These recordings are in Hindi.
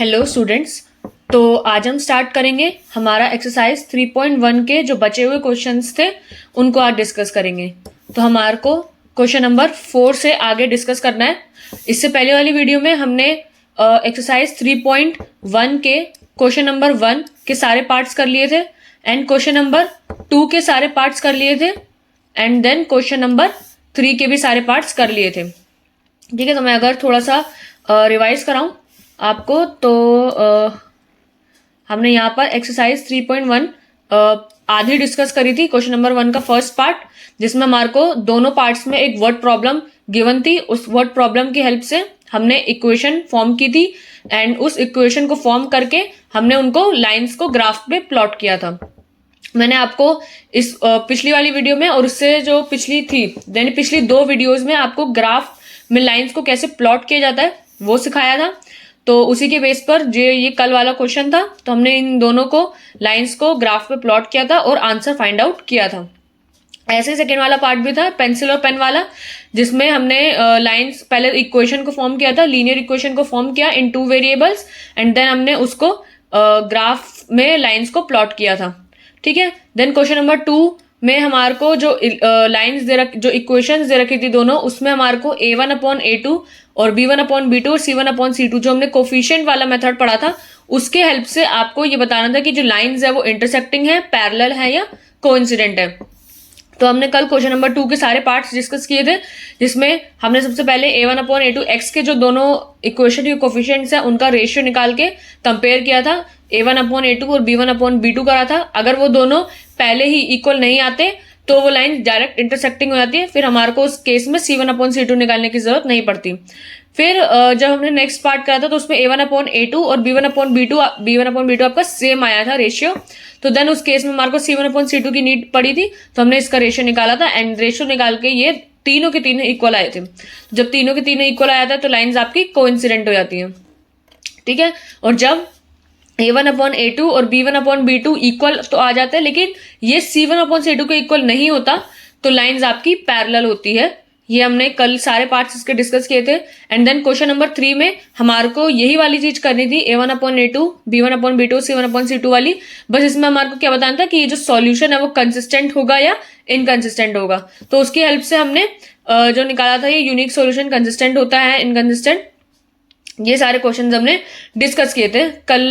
Hello students. तो आज हम स्टार्ट करेंगे हमारा एक्सरसाइज 3.1 के जो बचे हुए क्वेश्चंस थे उनको आज डिस्कस करेंगे। तो हमारे को क्वेश्चन नंबर 4 से आगे डिस्कस करना है। इससे पहले वाली वीडियो में हमने एक्सरसाइज 3.1 के क्वेश्चन नंबर 1 के सारे पार्ट्स कर लिए थे एंड क्वेश्चन नंबर 2 के सारे पार्ट्स कर लिए थे एंड देन क्वेश्चन नंबर 3 के भी सारे पार्ट्स कर लिए थे। ठीक है, तो मैं अगर थोड़ा सा रिवाइज कराऊं आपको तो हमने यहाँ पर एक्सरसाइज 3.1 आधी डिस्कस करी थी। क्वेश्चन नंबर 1 का फर्स्ट पार्ट जिसमें हमारे को दोनों पार्ट्स में एक वर्ड प्रॉब्लम गिवन थी। उस वर्ड प्रॉब्लम की हेल्प से हमने इक्वेशन फॉर्म की थी एंड उस इक्वेशन को फॉर्म करके हमने उनको लाइंस को ग्राफ पे प्लॉट किया था। मैंने आपको इस पिछली वाली वीडियो में और उससे जो पिछली थी यानी पिछली 2 वीडियोस में आपको ग्राफ में लाइंस को कैसे प्लॉट किया जाता है वो सिखाया था। तो उसी के बेस पर जो ये कल वाला क्वेश्चन था तो हमने इन दोनों को लाइंस को ग्राफ पे प्लॉट किया था और आंसर फाइंड आउट किया था। ऐसे सेकेंड वाला पार्ट भी था पेंसिल और पेन वाला जिसमें हमने लाइंस पहले इक्वेशन को फॉर्म किया था, लीनियर इक्वेशन को फॉर्म किया इन 2 वेरिएबल्स एंड देन हमने उसको ग्राफ में लाइंस को प्लॉट किया था। ठीक है, देन क्वेश्चन नंबर 2 में हमारे को जो लाइंस जो इक्वेशंस दे रखी थी दोनों उसमें हमारे को a1/a2 और b1/b2 और c1/c2 जो हमने कोफिशिएंट वाला मेथड पढ़ा था उसके हेल्प से आपको ये बताना था कि जो लाइंस है वो इंटरसेक्टिंग है, पैरेलल है या कोइंसिडेंट है। तो हमने कल क्वेश्चन नंबर 2 के सारे पार्ट्स डिस्कस किए थे जिसमें हमने सबसे पहले a1/a2 x के जो दोनों इक्वेशन के कोफिशिएंट्स हैं उनका रेशियो निकाल के कंपेयर किया था, a1/a2 और b1/b2 करा था। अगर वो दोनों पहले ही इक्वल नहीं आते तो वो लाइन डायरेक्ट इंटरसेक्टिंग हो जाती है, फिर हमारे को उस केस में c1/c2 निकालने की जरूरत नहीं पड़ती। फिर जब हमने नेक्स्ट पार्ट करा था तो उसमें a1/a2 और b1/b2 आपका सेम आया था रेशियो। तो देन उस केस में हमारे को c1/c2 की नीड पड़ी थी तो हमने इसका रेशियो निकाला था एंड रेशियो निकाल के ये तीनों के तीनों इक्वल आए थे। जब तीनों के तीनों इक्वल आया था तो लाइंस आपकी कोइंसिडेंट हो जाती हैं। ठीक है, और जब a1/a2 और b1/b2 इक्वल तो आ जाते हैं लेकिन ये c1/c2 के इक्वल नहीं होता तो लाइंस आपकी पैरेलल होती है। ये हमने कल सारे पार्ट्स इसके डिस्कस किए थे एंड देन क्वेश्चन नंबर 3 में हमारे को यही वाली चीज करनी थी a1/a2 b1/b2 c1/c2 वाली। बस इसमें हमारे को क्या बताना था कि ये जो सॉल्यूशन है वो कंसिस्टेंट होगा या इनकंसिस्टेंट होगा। तो उसकी हेल्प से हमने जो निकाला था ये यूनिक सॉल्यूशन कंसिस्टेंट होता है इनकंसिस्टेंट। ये सारे क्वेश्चंस हमने डिस्कस किए थे कल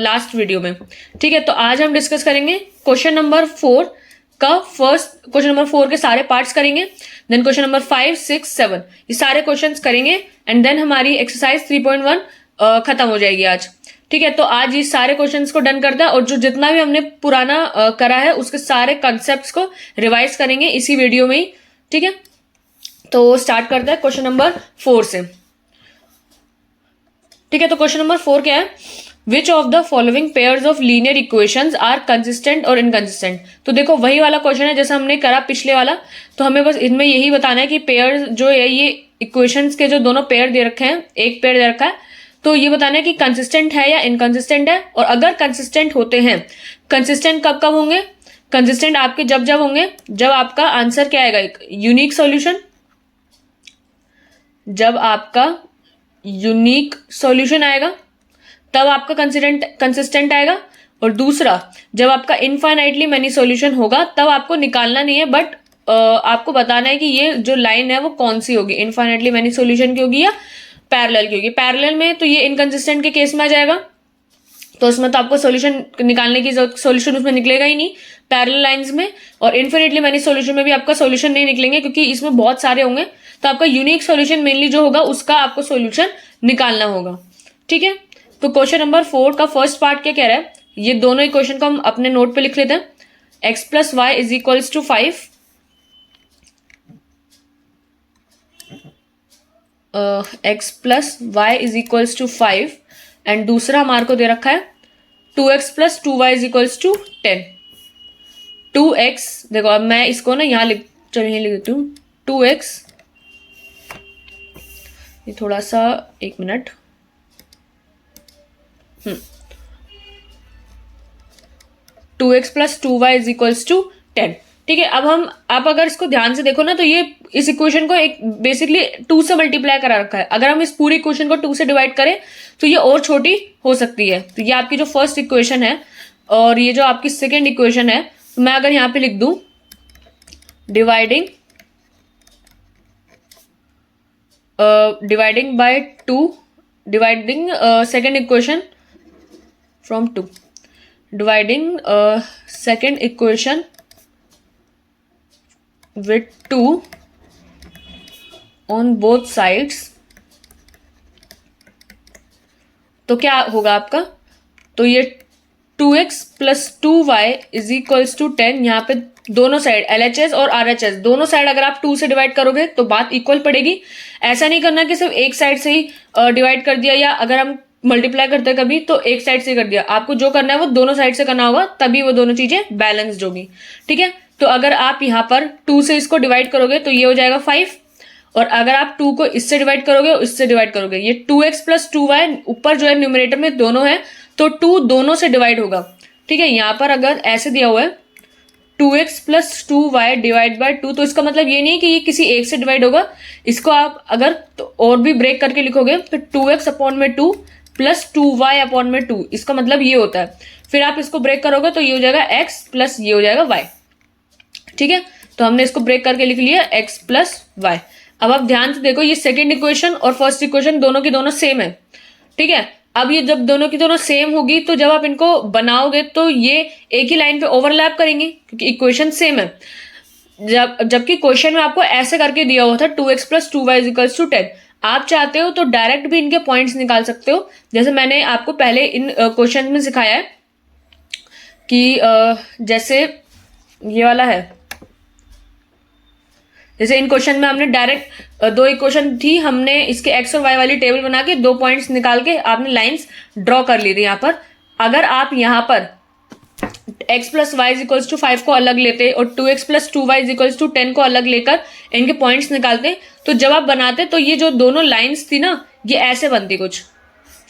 लास्ट वीडियो में। ठीक है, तो आज हम डिस्कस करेंगे क्वेश्चन नंबर 4 का फर्स्ट क्वेश्चन नंबर 4 के सारे पार्ट्स करेंगे, देन क्वेश्चन नंबर 5, 6, 7 ये सारे क्वेश्चंस करेंगे एंड देन हमारी एक्सरसाइज 3.1 खत्म हो जाएगी आज। ठीक है, तो आज ये सारे क्वेश्चंस को डन करता है और जो जितना भी हमने पुराना करा है उसके सारे कंसेप्ट को रिवाइज करेंगे इसी वीडियो में ही। ठीक है, तो स्टार्ट करते हैं क्वेश्चन नंबर 4 से। ठीक है, तो क्वेश्चन नंबर 4 क्या है, which of the following pairs of linear equations are consistent और इनकंसिस्टेंट। तो देखो वही वाला क्वेश्चन है जैसा हमने करा पिछले वाला, तो हमें बस इनमें यही बताना है कि पेयर जो है ये इक्वेशंस के जो दोनों पेयर दे रखे हैं, एक पेयर दे रखा है तो ये बताना है कि कंसिस्टेंट है या इनकंसिस्टेंट है। और अगर कंसिस्टेंट होते हैं, कंसिस्टेंट कब कब होंगे, कंसिस्टेंट आपके जब होंगे जब आपका आंसर क्या आएगा, एक यूनिक सॉल्यूशन, जब आपका यूनिक सॉल्यूशन आएगा तब आपका कंसिस्टेंट आएगा। और दूसरा जब आपका इनफाइनाइटली मेनी सॉल्यूशन होगा तब आपको निकालना नहीं है बट आपको बताना है कि ये जो लाइन है वो कौन सी होगी, इनफाइनाइटली मेनी सॉल्यूशन की होगी या पैरेलल की होगी। पैरेलल में तो ये इनकंसिस्टेंट के केस में आ जाएगा तो उसमें तो आपको सॉल्यूशन निकालने की जरूरत, सॉल्यूशन उसमें निकलेगा ही नहीं पैरेलल लाइंस में। और इनफिनिटली मेनी सॉल्यूशन में भी आपका सॉल्यूशन नहीं निकलेंगे क्योंकि इसमें बहुत सारे होंगे तो आपका यूनिक सॉल्यूशन मेनली जो होगा उसका आपको सॉल्यूशन निकालना होगा। ठीक है, तो क्वेश्चन नंबर 4 का फर्स्ट पार्ट क्या कह रहा है, ये दोनों इक्वेशन को हम अपने नोट पे लिख लेते हैं। x + y = 5, x + y = 5 and दूसरा हमारे को दे रखा है 2x + 2y = 10। 2x देखो अब मैं इसको ना यहाँ लिख देती हूँ 2x, ये थोड़ा सा 1 मिनट 2x + 2y = 10। ठीक है, अब आप अगर इसको ध्यान से देखो ना, तो ये इस इक्वेशन को एक बेसिकली 2 से मल्टीप्लाई करा रखा है। अगर हम इस पूरी इक्वेशन को 2 से डिवाइड करें तो ये और छोटी हो सकती है। तो ये आपकी जो फर्स्ट इक्वेशन है और ये जो आपकी सेकेंड इक्वेशन है, तो मैं अगर यहाँ पे लिख दूं dividing by 2, dividing second equation from 2, dividing second equation with 2 on both sides, तो क्या होगा आपका, तो ये 2x plus 2y is equals to 10। यहाँ पे दोनों साइड LHS और RHS दोनों साइड अगर आप 2 से डिवाइड करोगे तो बात इक्वल पड़ेगी। ऐसा नहीं करना कि सिर्फ एक साइड से ही डिवाइड कर दिया, या अगर हम मल्टीप्लाई करते हैं कभी तो एक साइड से कर दिया। आपको जो करना है वो दोनों साइड से करना होगा, तभी वो दोनों चीजें बैलेंस्ड होगी। ठीक है, तो अगर आप यहाँ पर 2 से इसको डिवाइड करोगे तो ये हो जाएगा 5, और अगर आप 2 को इससे डिवाइड करोगे और इससे डिवाइड करोगे, ये 2x प्लस 2y ऊपर जो है न्यूमरेटर में दोनों है, तो 2 दोनों से डिवाइड होगा। ठीक है, यहाँ पर अगर ऐसे दिया हुआ है 2x plus 2y divide by 2, तो इसका मतलब ये नहीं है कि ये किसी एक से डिवाइड होगा। इसको आप अगर तो और भी ब्रेक करके लिखोगे तो 2x अपॉन में 2 प्लस 2y अपॉन में 2, इसका मतलब ये होता है। फिर आप इसको ब्रेक करोगे तो ये हो जाएगा x प्लस ये हो जाएगा y। ठीक है, तो हमने इसको ब्रेक करके लिख लिया x प्लस वाई। अब आप ध्यान से देखो, ये सेकेंड इक्वेशन और फर्स्ट इक्वेशन दोनों की दोनों सेम है। ठीक है, अब ये जब दोनों की दोनों सेम होगी तो जब आप इनको बनाओगे तो ये एक ही लाइन पे ओवरलैप करेंगे, क्योंकि इक्वेशन सेम है। जबकि क्वेश्चन में आपको ऐसे करके दिया हुआ था 2x plus 2y is equals to 10। आप चाहते हो तो डायरेक्ट भी इनके पॉइंट्स निकाल सकते हो, जैसे मैंने आपको पहले इन क्वेश्चन में सिखाया है कि जैसे ये वाला है, जैसे इन क्वेश्चन में हमने डायरेक्ट 2 इक्वेशन थी, हमने इसके x और y वाली टेबल बना के 2 पॉइंट्स निकाल के आपने लाइंस ड्रॉ कर ली थी। यहाँ पर अगर आप यहाँ पर x plus y is equals to 5 को अलग लेते और 2x plus 2y is equals to 10 को अलग लेकर इनके पॉइंट्स निकालते, तो जब आप बनाते तो ये जो दोनों लाइन्स थी ना, ये ऐसे बनती कुछ।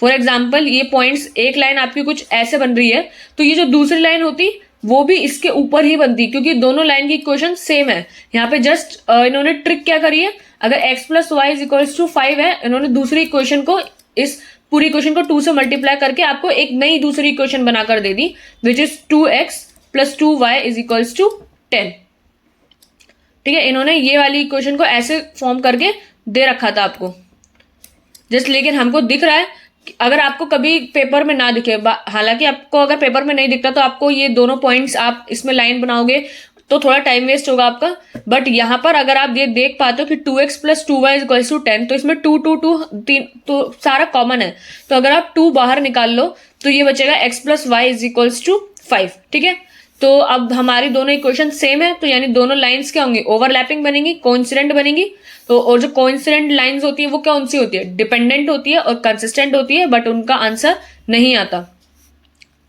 फॉर एग्जाम्पल ये पॉइंट्स, एक लाइन आपकी कुछ ऐसे बन रही है, तो ये जो दूसरी लाइन होती वो भी इसके ऊपर ही बनती, क्योंकि दोनों लाइन की इक्वेशन सेम है। यहाँ पे जस्ट इन्होंने ट्रिक क्या करी है, अगर x plus y is equals to 5 है, इन्होंने दूसरी इक्वेशन को इस पूरी इक्वेशन को 2 से मल्टीप्लाई करके आपको एक नई दूसरी इक्वेशन बनाकर दे दी, which is 2x plus 2y is equals to 10। ठीक है, इन्होंने ये वाली इक्वेशन को ऐसे फॉर्म करके दे रखा था आपको जस्ट, लेकिन हमको दिख रहा है अगर आपको कभी पेपर में ना दिखे, हालांकि आपको अगर पेपर में नहीं दिखता तो आपको ये दोनों पॉइंट्स आप इसमें लाइन बनाओगे तो थोड़ा टाइम वेस्ट होगा आपका, बट यहाँ पर अगर आप ये देख पाते हो कि 2x plus 2y is equals to 10, तो इसमें 2 2 2 3 तो सारा कॉमन है, तो अगर आप 2 बाहर निकाल लो तो ये बचेगा x plus y is equals to 5। ठीक है, तो अब हमारी दोनों इक्वेशन सेम है, तो यानी दोनों लाइंस क्या होंगी, ओवरलैपिंग बनेंगी, कोइंसिडेंट बनेंगी। तो और जो कोइंसिडेंट लाइंस होती है वो कौन सी होती है, डिपेंडेंट होती है और कंसिस्टेंट होती है, बट उनका आंसर नहीं आता।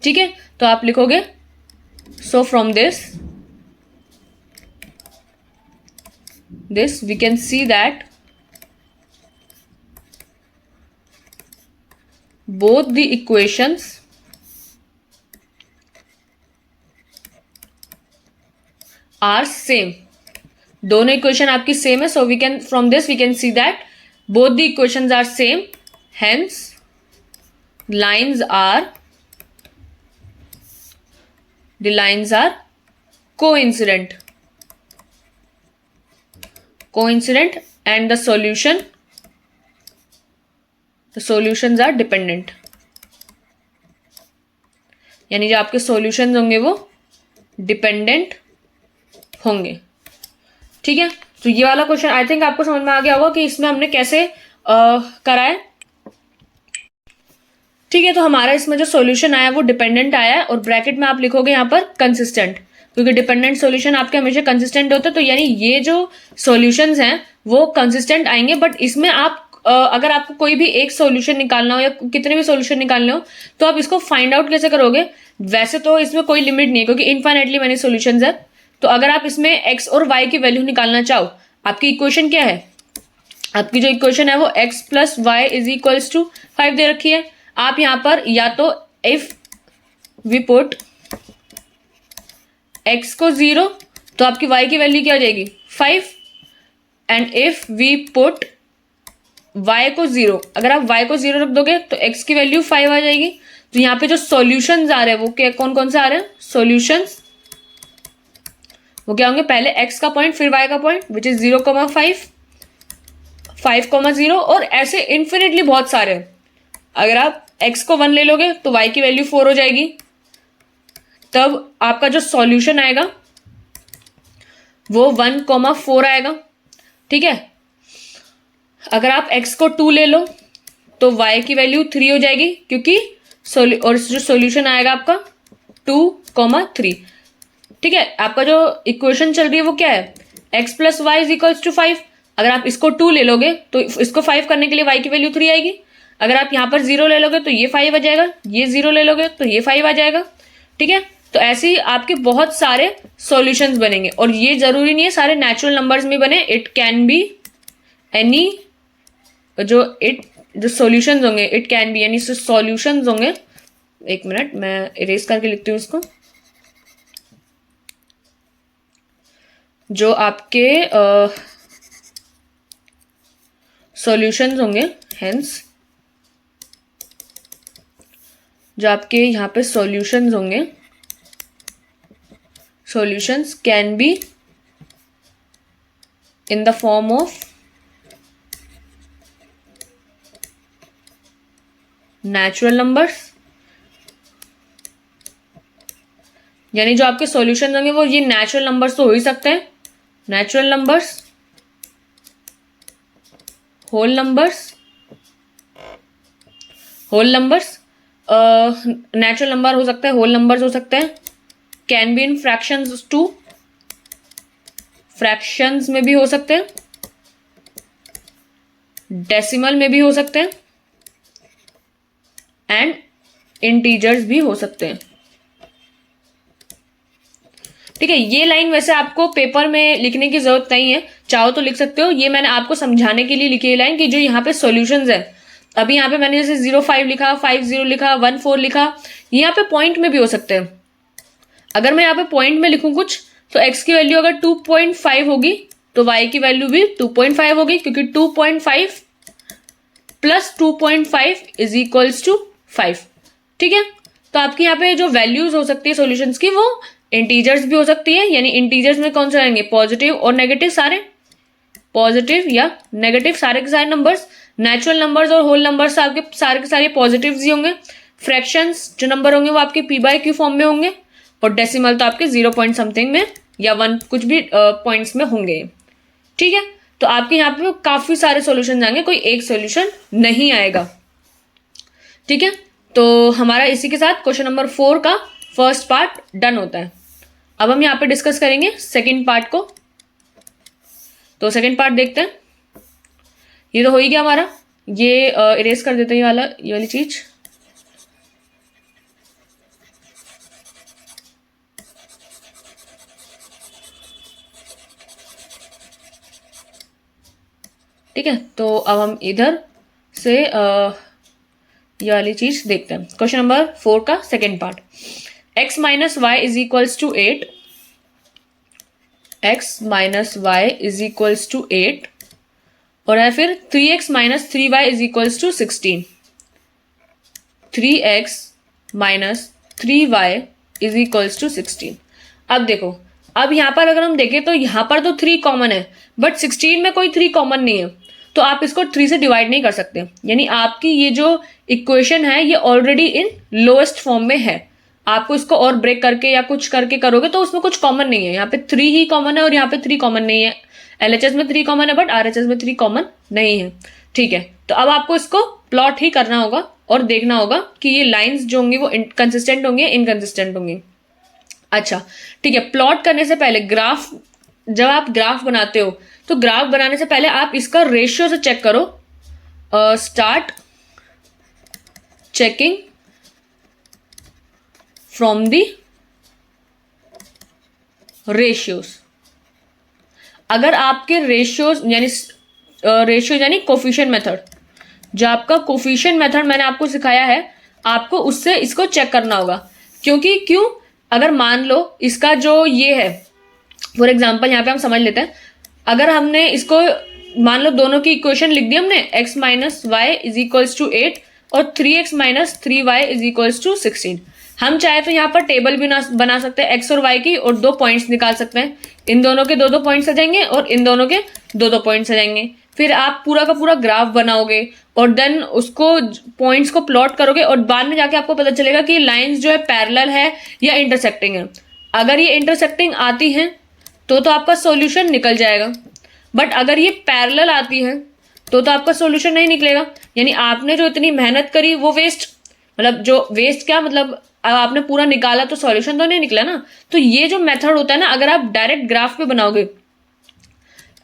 ठीक है, तो आप लिखोगे so from this we can see that both the equations are same। दोनों इक्वेशन आपकी सेम है, so we can from this we can see that both the equations are same, hence lines are coincident and the solutions are dependent. यानी जो आपके सॉल्यूशंस होंगे वो डिपेंडेंट होंगे। ठीक है, तो ये वाला क्वेश्चन आई थिंक आपको समझ में आ गया होगा कि इसमें हमने कैसे करा है। ठीक है, तो हमारा इसमें जो सॉल्यूशन आया वो डिपेंडेंट आया है, और ब्रैकेट में आप लिखोगे यहाँ पर कंसिस्टेंट, क्योंकि डिपेंडेंट सॉल्यूशन आपके हमेशा कंसिस्टेंट होते हैं, तो यानी ये जो सॉल्यूशंस हैं वो कंसिस्टेंट आएंगे। बट इसमें आप अगर आपको कोई भी एक सॉल्यूशन निकालना हो या कितने भी सॉल्यूशन निकालने हो, तो आप इसको फाइंड आउट कैसे करोगे। वैसे तो इसमें कोई लिमिट नहीं है, क्योंकि इनफाइनाइटली मैनी सॉल्यूशंस है। तो अगर आप इसमें x और y की वैल्यू निकालना चाहो, आपकी इक्वेशन क्या है, आपकी जो इक्वेशन है वो x plus y is equals to 5 दे रखी है। आप यहाँ पर या तो इफ वी पुट x को 0, तो आपकी y की वैल्यू क्या हो जाएगी 5। And if we put y को 0, अगर आप y को 0 रख दोगे तो x की वैल्यू 5 आ जाएगी। तो यहाँ पे जो सॉल्यूशंस आ रहे हैं वो क्या कौन कौन से आ रहे हैं सॉल्यूशंस, वो क्या होंगे पहले x का पॉइंट फिर y का पॉइंट विच इज 0,5, 5,0 और ऐसे इन्फिनिटली बहुत सारे हैं। अगर आप x को 1 ले लोगे तो y की वैल्यू 4 हो जाएगी, तब आपका जो सॉल्यूशन आएगा वो 1,4 आएगा। ठीक है, अगर आप x को 2 ले लो तो y की वैल्यू 3 हो जाएगी, क्योंकि और जो सॉल्यूशन आएगा आपका 2,3। ठीक है, आपका जो इक्वेशन चल रही है वो क्या है x plus y is equals to 5। अगर आप इसको 2 ले लोगे तो इसको 5 करने के लिए y की वैल्यू 3 आएगी। अगर आप यहाँ पर 0 ले लोगे तो ये 5 आ जाएगा, ये 0 ले लोगे तो ये 5 आ जाएगा। ठीक है, तो ऐसे ही आपके बहुत सारे सॉल्यूशंस बनेंगे, और ये जरूरी नहीं है सारे नेचुरल नंबर्स में बने, इट कैन बी एनी जो सॉल्यूशंस होंगे, it can be any solutions होंगे। एक मिनट मैं इरेज करके लिखती हूँ इसको। जो आपके सॉल्यूशंस होंगे, हेंस जो आपके यहाँ पे सॉल्यूशंस होंगे, solutions can be in the form of natural numbers, यानी जो आपके सॉल्यूशंस होंगे वो ये नेचुरल नंबर्स तो हो ही सकते हैं, natural numbers, whole numbers, whole numbers, natural number हो सकता है, होल नंबर्स हो सकते हैं, can be in fractions too, fractions में भी हो सकते हैं, डेसिमल में भी हो सकते हैं, एंड इंटीजर्स भी हो सकते हैं। ठीक है, ये लाइन वैसे आपको पेपर में लिखने की जरूरत नहीं है, चाहो तो लिख सकते हो, ये मैंने आपको समझाने के लिए लिखी है लाइन कि जो यहाँ पे सॉल्यूशंस है, अभी यहाँ पे मैंने जैसे 0,5 लिखा, 5,0 लिखा, 1,4 लिखा, यहाँ पे पॉइंट में भी हो सकते हैं। अगर मैं यहाँ पे पॉइंट में लिखूं कुछ, तो x की वैल्यू अगर 2.5 होगी तो y की वैल्यू भी 2.5 होगी, क्योंकि 2.5 प्लस 2.5 इज इक्वल्स टू 5। ठीक है, तो आपकी यहाँ पे जो वैल्यूज हो सकती है सॉल्यूशंस की वो इंटीजर्स भी हो सकती है, यानी इंटीजर्स में कौन से आएंगे पॉजिटिव और नेगेटिव, सारे पॉजिटिव या नेगेटिव सारे के सारे नंबर्स, नेचुरल नंबर्स और होल नंबर्स आपके सारे के सारे पॉजिटिव ही होंगे, फ्रैक्शंस जो नंबर होंगे वो आपके p/q फॉर्म में होंगे, और डेसिमल तो आपके 0 पॉइंट समथिंग में या 1 कुछ भी पॉइंट्स में होंगे। ठीक है, तो आपके यहाँ पे काफी सारे सॉल्यूशन आएंगे, कोई एक सॉल्यूशन नहीं आएगा। ठीक है, तो हमारा इसी के साथ क्वेश्चन नंबर 4 का फर्स्ट पार्ट डन होता है। अब हम यहाँ पे डिस्कस करेंगे सेकंड पार्ट को। तो सेकंड पार्ट देखते हैं। ये तो हो ही गया हमारा, ये इरेज कर देते हैं ये वाली चीज। ठीक है, तो अब हम इधर से ये वाली चीज देखते हैं। क्वेश्चन नंबर 4 का second part, x minus y is equals to 8, x minus y is equals to 8, और है फिर 3x minus 3y is equals to 16, 3x minus 3y is equals to 16। अब देखो, अब यहाँ पर अगर हम देखें तो यहाँ पर तो 3 कॉमन है, बट 16 में कोई 3 कॉमन नहीं है, तो आप इसको 3 से डिवाइड नहीं कर सकते, यानी आपकी ये जो इक्वेशन है ये ऑलरेडी इन लोएस्ट फॉर्म में है। आपको इसको और ब्रेक करके या कुछ करके करोगे तो उसमें कुछ कॉमन नहीं है, यहाँ पे 3 ही कॉमन है और यहाँ पे 3 कॉमन नहीं है। LHS में 3 कॉमन है बट RHS में 3 कॉमन नहीं है। ठीक है, तो अब आपको इसको प्लॉट ही करना होगा और देखना होगा कि ये लाइंस जो होंगी वो कंसिस्टेंट होंगी इनकंसिस्टेंट होंगी। अच्छा ठीक है, प्लॉट करने से पहले ग्राफ, जब आप ग्राफ बनाते हो तो ग्राफ बनाने से पहले आप इसका रेशियो से चेक करो। Start checking from the ratios. अगर आपके रेशियोज यानी कोफिशिएंट मेथड, जो आपका कोफिशिएंट मेथड मैंने आपको सिखाया है, आपको उससे इसको चेक करना होगा। क्यों, अगर मान लो इसका जो ये है फॉर एग्जाम्पल यहाँ पे हम समझ लेते हैं, अगर हमने इसको मान लो दोनों की इक्वेशन लिख दी हमने, x minus y is equals to 8 और 3x minus 3y is equals to 16। हम चाहे तो यहाँ पर टेबल भी बना सकते हैं x और y की और 2 पॉइंट्स निकाल सकते हैं। इन दोनों के 2-2 पॉइंट्स आ जाएंगे और इन दोनों के 2-2 पॉइंट्स आ जाएंगे। फिर आप पूरा का पूरा ग्राफ बनाओगे और देन उसको पॉइंट्स को प्लॉट करोगे और बाद में जाके आपको पता चलेगा कि लाइंस जो है पैरेलल है या इंटरसेक्टिंग है। अगर ये इंटरसेक्टिंग आती है तो आपका सॉल्यूशन निकल जाएगा, बट अगर ये पैरेलल आती है तो आपका सॉल्यूशन नहीं निकलेगा। यानी आपने जो इतनी मेहनत करी वो वेस्ट, मतलब जो वेस्ट क्या मतलब आपने पूरा निकाला तो सॉल्यूशन तो नहीं निकला ना। तो ये जो मेथड होता है ना, अगर आप डायरेक्ट ग्राफ पे बनाओगे,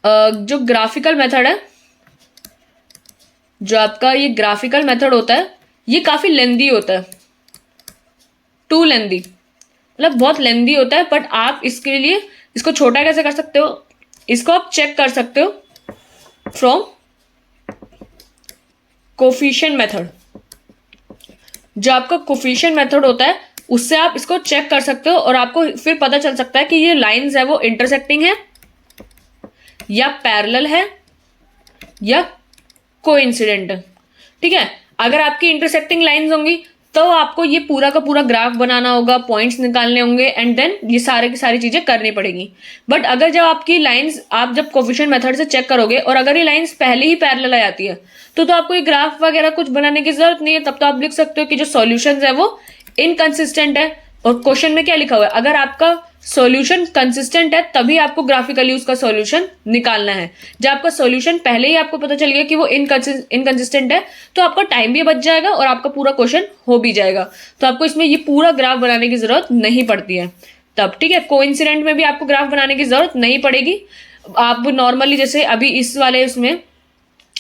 जो ग्राफिकल मेथड है, जो आपका ये ग्राफिकल मेथड होता है, ये काफी लेंदी होता है, टू लेंदी, मतलब बहुत लेंदी होता है। बट आप इसके लिए इसको छोटा कैसे कर सकते हो, इसको आप चेक कर सकते हो फ्रॉम कोफिशिएंट मेथड। जो आपका कोफिशिएंट मेथड होता है उससे आप इसको चेक कर सकते हो और आपको फिर पता चल सकता है कि ये लाइंस है वो इंटरसेक्टिंग है या पैरेलल है या कोइंसिडेंट है। ठीक है, अगर आपकी इंटरसेक्टिंग लाइंस होंगी तो आपको ये पूरा का पूरा ग्राफ बनाना होगा, पॉइंट्स निकालने होंगे एंड देन ये सारे की सारी चीजें करनी पड़ेगी। बट अगर जब आपकी लाइंस आप जब कोफिशिएंट मेथड से चेक करोगे और अगर ये लाइंस पहले ही पैरेलल आ जाती है तो आपको ये ग्राफ वगैरह कुछ बनाने की जरूरत नहीं है। तब तो आप लिख सकते हो कि जो सॉल्यूशंस है वो इनकंसिस्टेंट है। और क्वेश्चन में क्या लिखा हुआ है, अगर आपका सॉल्यूशन कंसिस्टेंट है तभी आपको ग्राफिकली उसका सॉल्यूशन निकालना है। जब आपका सॉल्यूशन पहले ही आपको पता चल गया कि वो इनकंसिस्टेंट है तो आपका टाइम भी बच जाएगा और आपका पूरा क्वेश्चन हो भी जाएगा। तो आपको इसमें ये पूरा ग्राफ बनाने की जरूरत नहीं पड़ती है तब। ठीक है, कोइंसिडेंट में भी आपको ग्राफ बनाने की जरूरत नहीं पड़ेगी। आप नॉर्मली जैसे अभी इस वाले उसमें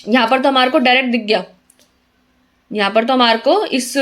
यहाँ पर तो हमारे को डायरेक्ट दिख गया, यहाँ पर तो हमारे को इस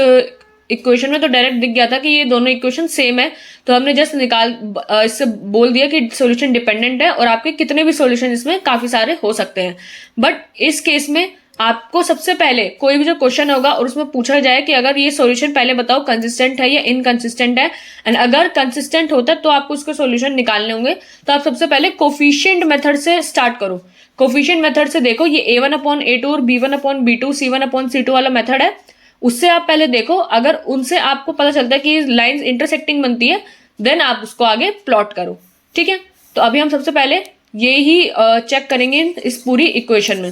इक्वेशन में तो डायरेक्ट दिख गया था कि ये दोनों इक्वेशन सेम है, तो हमने जस्ट इससे बोल दिया कि सॉल्यूशन डिपेंडेंट है और आपके कितने भी सॉल्यूशन इसमें काफी सारे हो सकते हैं। बट इस केस में आपको सबसे पहले कोई भी जो क्वेश्चन होगा और उसमें पूछा जाए कि अगर ये सॉल्यूशन पहले बताओ कंसिस्टेंट है या इनकंसिस्टेंट है, एंड अगर कंसिस्टेंट होता है तो आपको उसके सॉल्यूशन निकालने होंगे। तो आप सबसे पहले कोफिशिएंट मेथड से स्टार्ट करो। कोफिशिएंट मेथड से देखो, ये a1/a2 और b1/b2 c1/c2 वाला मेथड है, उससे आप पहले देखो। अगर उनसे आपको पता चलता है कि लाइंस इंटरसेक्टिंग बनती है देन आप उसको आगे प्लॉट करो। ठीक है, तो अभी हम सबसे पहले ये ही चेक करेंगे इस पूरी इक्वेशन में।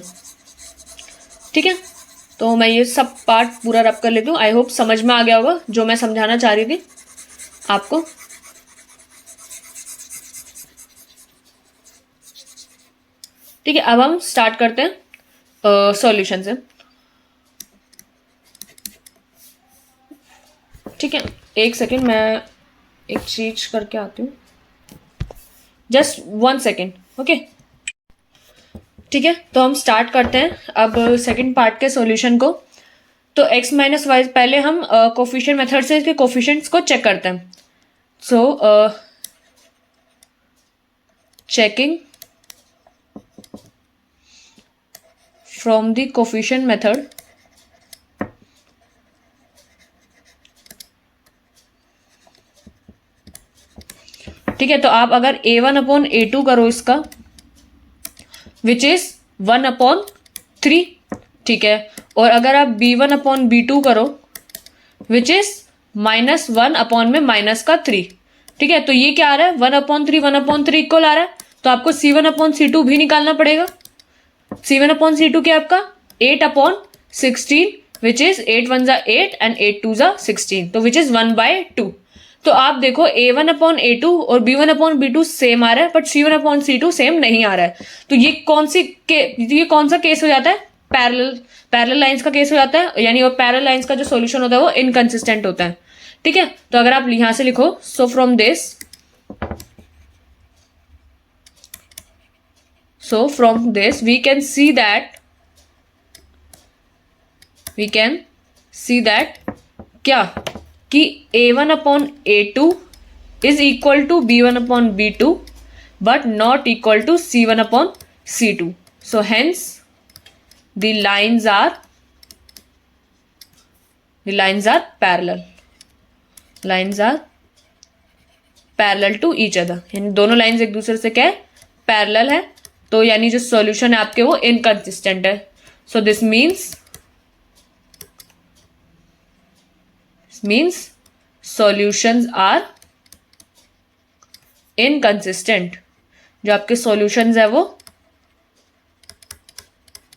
ठीक है, तो मैं ये सब पार्ट पूरा रब कर लेती हूँ। आई होप समझ में आ गया होगा जो मैं समझाना चाह रही थी आपको। ठीक है, अब हम स्टार्ट करते हैं सॉल्यूशन से। ठीक है, एक सेकेंड, मैं एक चीज करके आती हूँ, जस्ट 1 सेकेंड। ओके, ठीक है, तो हम स्टार्ट करते हैं अब सेकंड पार्ट के सॉल्यूशन को। तो x माइनस वाई पहले हम कोफिशिएंट मेथड से इसके कोफिशिएंट्स को चेक करते हैं। So checking from the coefficient method, ठीक है, तो आप अगर a1/a2 करो इसका विच इज 1/3, ठीक है, और अगर आप b1/b2 करो विच इज -1/3, ठीक है, तो ये क्या आ रहा है 1/3 1/3 इक्वल आ रहा है। तो आपको c1/c2 भी निकालना पड़ेगा। c1/c2 क्या आपका 8/16 विच इज 8 1 जा 8 एंड 8 2 जा 16, तो विच इज 1/2। तो आप देखो a1/a2 और b1/b2 सेम आ रहा है बट c1/c2 सेम नहीं आ रहा है। तो ये कौन सा केस हो जाता है, पैरेलल लाइंस का केस हो जाता है, यानी और पैरेलल लाइंस का जो सॉल्यूशन होता है वो इनकंसिस्टेंट होता है। ठीक है, तो अगर आप यहां से लिखो, so from this we can see that क्या कि a1/a2 is equal to b1/b2 but not equal to c1/c2. So hence the lines are parallel. Lines are parallel to each other, यानी दोनों लाइंस एक दूसरे से क्या है, पैरेलल है, तो यानी जो सॉल्यूशन है आपके वो इनकंसिस्टेंट है. So this means solutions are inconsistent. जो आपके सॉल्यूशंस है वो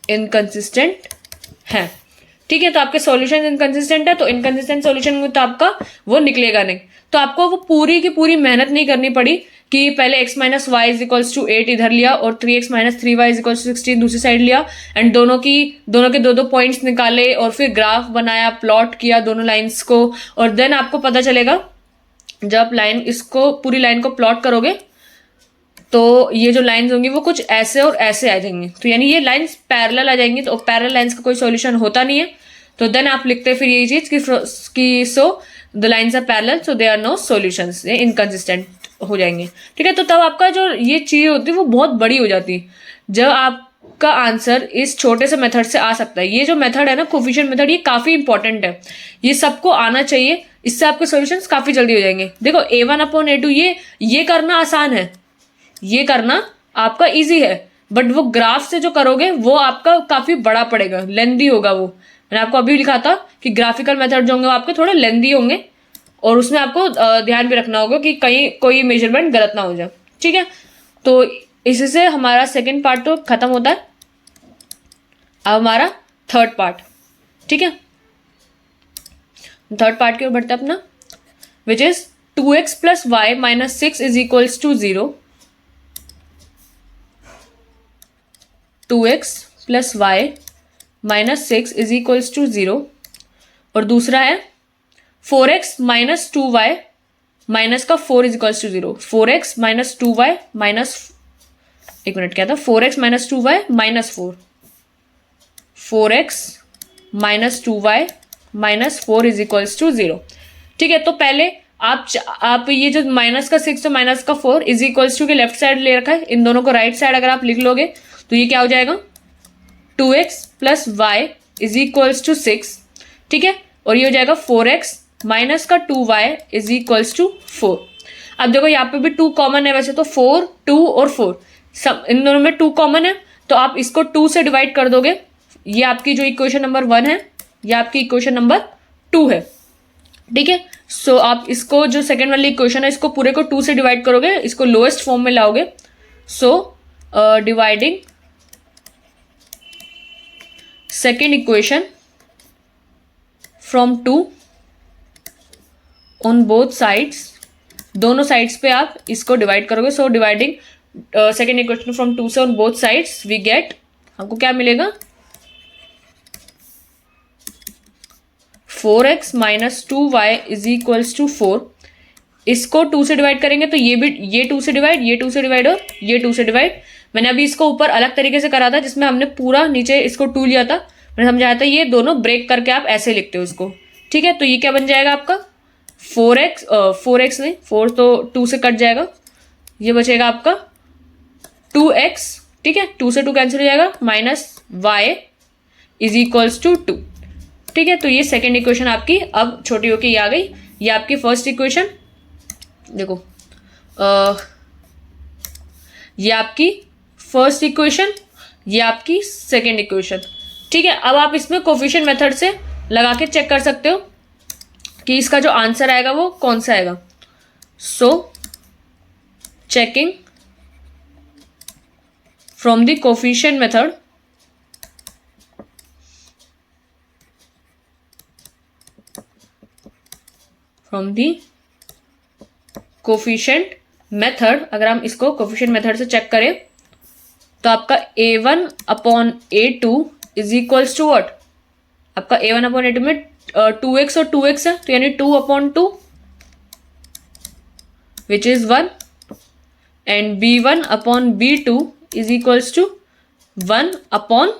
इनकंसिस्टेंट है. ठीक है, तो आपके सॉल्यूशन इनकंसिस्टेंट है, तो इनकंसिस्टेंट सॉल्यूशन में तो आपका वो निकलेगा नहीं. तो आपको वो पूरी की पूरी मेहनत नहीं करनी पड़ी कि पहले x minus y is equals to 8 इधर लिया और 3x minus 3y is equals to 16 दूसरी साइड लिया, एंड दोनों के दो पॉइंट्स निकाले और फिर ग्राफ बनाया, प्लॉट किया दोनों लाइन्स को, और देन आपको पता चलेगा जब इसको पूरी लाइन को प्लॉट करोगे तो ये जो लाइंस होंगी वो कुछ ऐसे और ऐसे आ जाएंगी, तो यानी ये लाइंस पैरेलल आ जाएंगी. तो पैरेलल लाइंस का कोई सॉल्यूशन होता नहीं है. तो देन आप लिखते हैं फिर यही चीज कि so the lines are parallel so they are no solutions, ये इनकंसिस्टेंट हो जाएंगे. ठीक है, तो तब आपका जो ये चीज होती है वो बहुत बड़ी हो जाती है जब आपका आंसर इस छोटे से मेथड से आ सकता है. ये जो मेथड है ना, कोफिशिएंट मेथड, ये काफी इंपॉर्टेंट है, ये सबको आना चाहिए. इससे आपके सॉल्यूशंस काफी जल्दी हो जाएंगे. देखो a1/a2 ये करना आसान है, ये करना आपका इजी है, बट वो ग्राफ से जो करोगे वो आपका काफी बड़ा पड़ेगा, लेंदी होगा. वो मैंने आपको अभी लिखा था कि ग्राफिकल मेथड जो होंगे वो आपके थोड़े लेंदी होंगे, और उसमें आपको ध्यान भी रखना होगा कि कहीं कोई मेजरमेंट गलत ना हो जाए. ठीक है, तो इसी से हमारा सेकेंड पार्ट तो खत्म होता है. अब हमारा थर्ड पार्ट. ठीक है, थर्ड पार्ट की ओर बढ़ते हैं अपना, which is 2x plus y minus 6 is equals to 0. 2x plus y minus 6 is equals to 0. और दूसरा है 4x माइनस 2y माइनस का 4 is equals to 0. 4x minus 2y minus, एक मिनट क्या था, 4x minus 2y minus 4. 4x minus 2y minus 4 is equals to 0. ठीक है, तो पहले आप ये जो माइनस का 6 और माइनस का 4 इज इक्वल्स टू के लेफ्ट साइड ले रखा है, इन दोनों को राइट साइड अगर आप लिख लोगे तो ये क्या हो जाएगा, 2x plus y is equals to 6. ठीक है, और ये हो जाएगा 4x माइनस का 2y इज इक्वल्स टू 4. अब देखो यहाँ पे भी 2 कॉमन है वैसे तो, 4, 2 और 4 सब इन दोनों में 2 कॉमन है, तो आप इसको 2 से डिवाइड कर दोगे. ये आपकी जो इक्वेशन नंबर 1 है, ये आपकी इक्वेशन नंबर 2 है. ठीक है, सो आप इसको जो सेकेंड वाली इक्वेशन है इसको पूरे को 2 से डिवाइड करोगे, इसको लोएस्ट फॉर्म में लाओगे. So dividing second equation from 2 on both sides, दोनों साइड्स पे आप इसको डिवाइड करोगे. So dividing second equation from 2 से on both sides we get, हमको क्या मिलेगा, 4x minus 2y is equals to 4. इसको 2 से डिवाइड करेंगे तो ये 2 से डिवाइड, ये 2 से डिवाइड और ये 2 से डिवाइड. मैंने अभी इसको ऊपर अलग तरीके से करा था जिसमें हमने पूरा नीचे इसको 2 लिया था, मैंने समझाया था ये दोनों ब्रेक करके आप ऐसे लिखते हो इसको. ठीक है, तो ये क्या बन जाएगा आपका 4x नहीं, 4 तो 2 से कट जाएगा, ये बचेगा आपका 2x. ठीक है, 2 से 2 कैंसिल हो जाएगा, minus y is equals to 2. ठीक है, तो ये सेकेंड इक्वेशन आपकी अब छोटी होके ये आ गई. ये आपकी फर्स्ट इक्वेशन, देखो ये आपकी फर्स्ट इक्वेशन, ये आपकी सेकेंड इक्वेशन. ठीक है, अब आप इसमें कोफिशिएंट मेथड से लगा के चेक कर सकते हो कि इसका जो आंसर आएगा वो कौन सा आएगा. So checking from the coefficient method, from the coefficient method, अगर हम इसको कोफिशिएंट मेथड से चेक करें तो आपका a1/a2 is equals to what, आपका a1/a2 में 2x और 2x है, तो यानी 2/2 which is 1, and b1/b2 is equals to 1/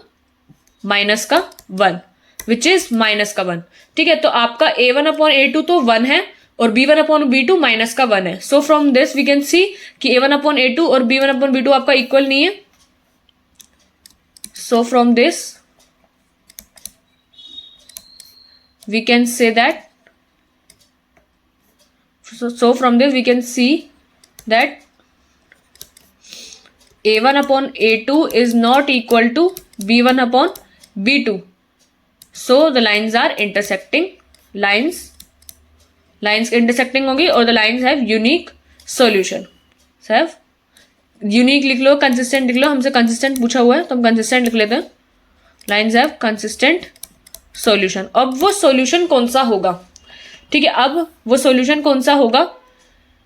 minus का 1 विच इज माइनस का 1. ठीक है, तो आपका a1/a2 तो 1 है और b1/b2 माइनस का 1 है. So from this we can see कि a1/a2 और b1/b2 आपका इक्वल नहीं है. So from this we can say that, so from this we can see that a1 upon a2 is not equal to b1 upon b2. So the lines are intersecting. Lines intersecting होगी और the lines have unique solution. have unique लिख लो, कंसिस्टेंट लिख लो, हमसे कंसिस्टेंट पूछा हुआ है तो हम कंसिस्टेंट लिख लेते हैं. Lines have consistent solution. अब वो सॉल्यूशन कौन सा होगा? ठीक है, अब वो सॉल्यूशन कौन सा होगा?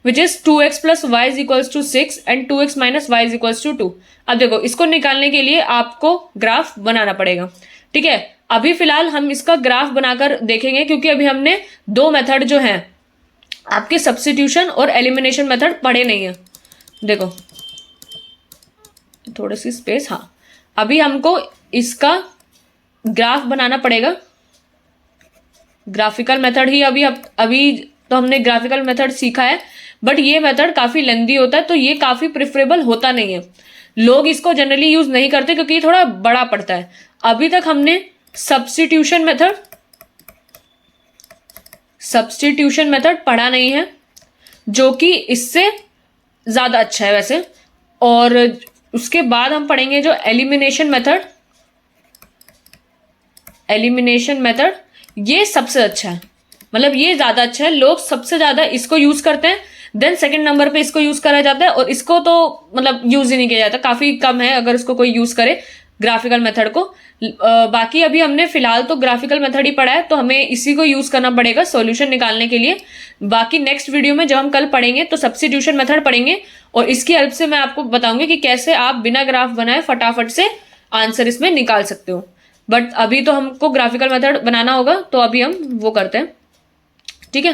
Which is 2x plus y is equals to 6 and 2x minus y is equals to 2. अब देखो, इसको निकालने के लिए आपको ग्राफ बनाना पड़ेगा. ठीक है, अभी फिलहाल हम इसका ग्राफ बनाकर देखेंगे क्योंकि अभी हमने दो मेथड जो हैं आपके सब्स्टिट्यूशन और एलिमिनेशन मेथड पढ़े नहीं है. देखो थोड़ी सी स्पेस. हाँ, अभी हमको इसका ग्राफ बनाना पड़ेगा. ग्राफिकल मेथड ही अभी तो हमने ग्राफिकल मेथड सीखा है, बट ये मेथड काफी लेंदी होता है तो ये काफी प्रेफरेबल होता नहीं है. लोग इसको जनरली यूज नहीं करते क्योंकि ये थोड़ा बड़ा पड़ता है. अभी तक हमने सब्स्टिट्यूशन मेथड पढ़ा नहीं है, जो कि इससे ज्यादा अच्छा है वैसे. और उसके बाद हम पढ़ेंगे जो एलिमिनेशन मेथड. ये सबसे अच्छा है, मतलब ये ज्यादा अच्छा है. लोग सबसे ज्यादा इसको यूज करते हैं, देन सेकंड नंबर पे इसको यूज करा जाता है और इसको तो मतलब यूज ही नहीं किया जाता. काफी कम है अगर उसको कोई यूज करे ग्राफिकल मेथड को. बाकी अभी हमने फिलहाल तो ग्राफिकल मेथड ही पढ़ा है तो हमें इसी को यूज करना पड़ेगा सॉल्यूशन निकालने के लिए. बाकी नेक्स्ट वीडियो में जब हम कल पढ़ेंगे तो सब्स्टिट्यूशन मेथड पढ़ेंगे और इसकी हेल्प से मैं आपको बताऊंगी कि कैसे आप बिना ग्राफ बनाए फटाफट से आंसर इसमें निकाल सकते हो. बट अभी तो हमको ग्राफिकल मेथड बनाना होगा तो अभी हम वो करते हैं. ठीक है,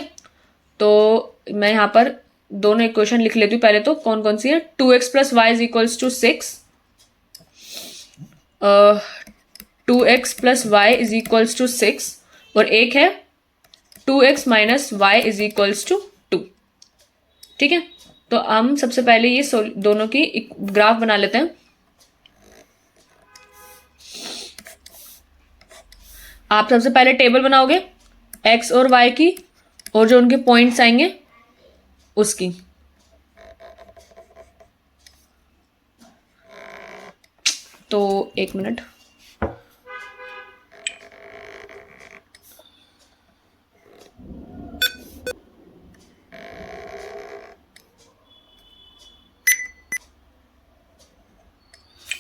तो मैं यहाँ पर दोनों इक्वेशन लिख लेती हूँ. पहले तो कौन कौन सी है? 2x plus y is equals to 6. 2x plus y is equals to 6 और एक है 2x minus y is equals to 2. ठीक है, तो हम सबसे पहले ये दोनों की ग्राफ बना लेते हैं. आप सबसे पहले टेबल बनाओगे x और y की और जो उनके पॉइंट्स आएंगे उसकी. तो एक मिनट,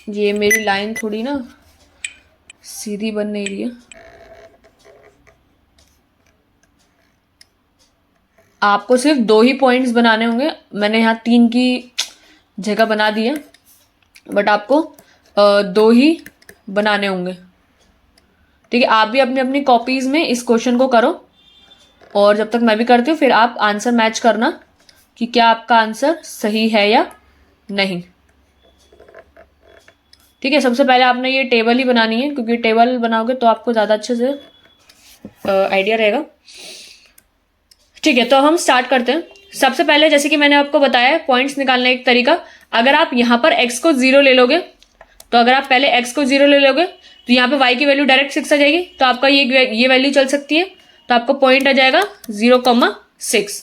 ये मेरी लाइन थोड़ी ना सीधी बन नहीं रही है. आपको सिर्फ 2 ही पॉइंट्स बनाने होंगे. मैंने यहाँ 3 की जगह बना दी है, बट आपको 2 ही बनाने होंगे. ठीक है, आप भी अपनी अपनी कॉपीज में इस क्वेश्चन को करो और जब तक मैं भी करती हूँ फिर आप आंसर मैच करना कि क्या आपका आंसर सही है या नहीं. ठीक है, सबसे पहले आपने ये टेबल ही बनानी है क्योंकि टेबल बनाओगे तो आपको ज़्यादा अच्छे से आइडिया रहेगा. ठीक है, तो हम स्टार्ट करते हैं. सबसे पहले जैसे कि मैंने आपको बताया पॉइंट्स निकालने एक तरीका, अगर आप यहाँ पर x को 0 ले लोगे तो अगर आप पहले x को 0 ले लोगे तो यहाँ पे y की वैल्यू डायरेक्ट 6 आ जाएगी तो आपका ये वैल्यू चल सकती है. तो आपका पॉइंट आ जाएगा 0,6.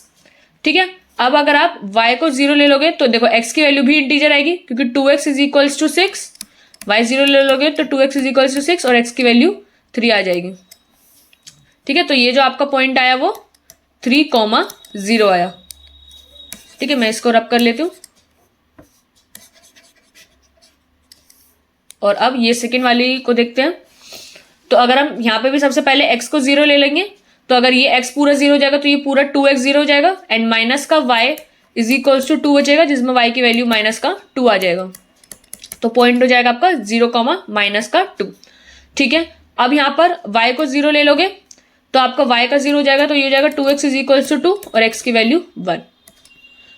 ठीक है, अब अगर आप y को 0 ले लोगे तो देखो x की वैल्यू भी इंटीजर आएगी क्योंकि 2x is equals to 6. y 0 ले लोगे तो 2x इज इक्वल्स टू 6 और x की वैल्यू 3 आ जाएगी. ठीक है, तो ये जो आपका पॉइंट आया वो 3,0 आया. ठीक है, मैं इसको रब कर लेती हूँ. और अब ये सेकेंड वाली को देखते हैं. तो अगर हम यहाँ पे भी सबसे पहले x को 0 ले लेंगे तो अगर ये x पूरा 0 हो जाएगा तो ये पूरा 2x 0 हो जाएगा एंड माइनस का y इज इक्वल्स टू 2 बचेगा जिसमें y की वैल्यू माइनस का 2 आ जाएगा. तो पॉइंट हो जाएगा आपका 0, माइनस का 2. ठीक है, अब यहाँ पर y को 0 ले लोगे तो आपका y का 0 हो जाएगा तो ये हो जाएगा 2x इज इक्वल्स टू 2 और x की वैल्यू 1.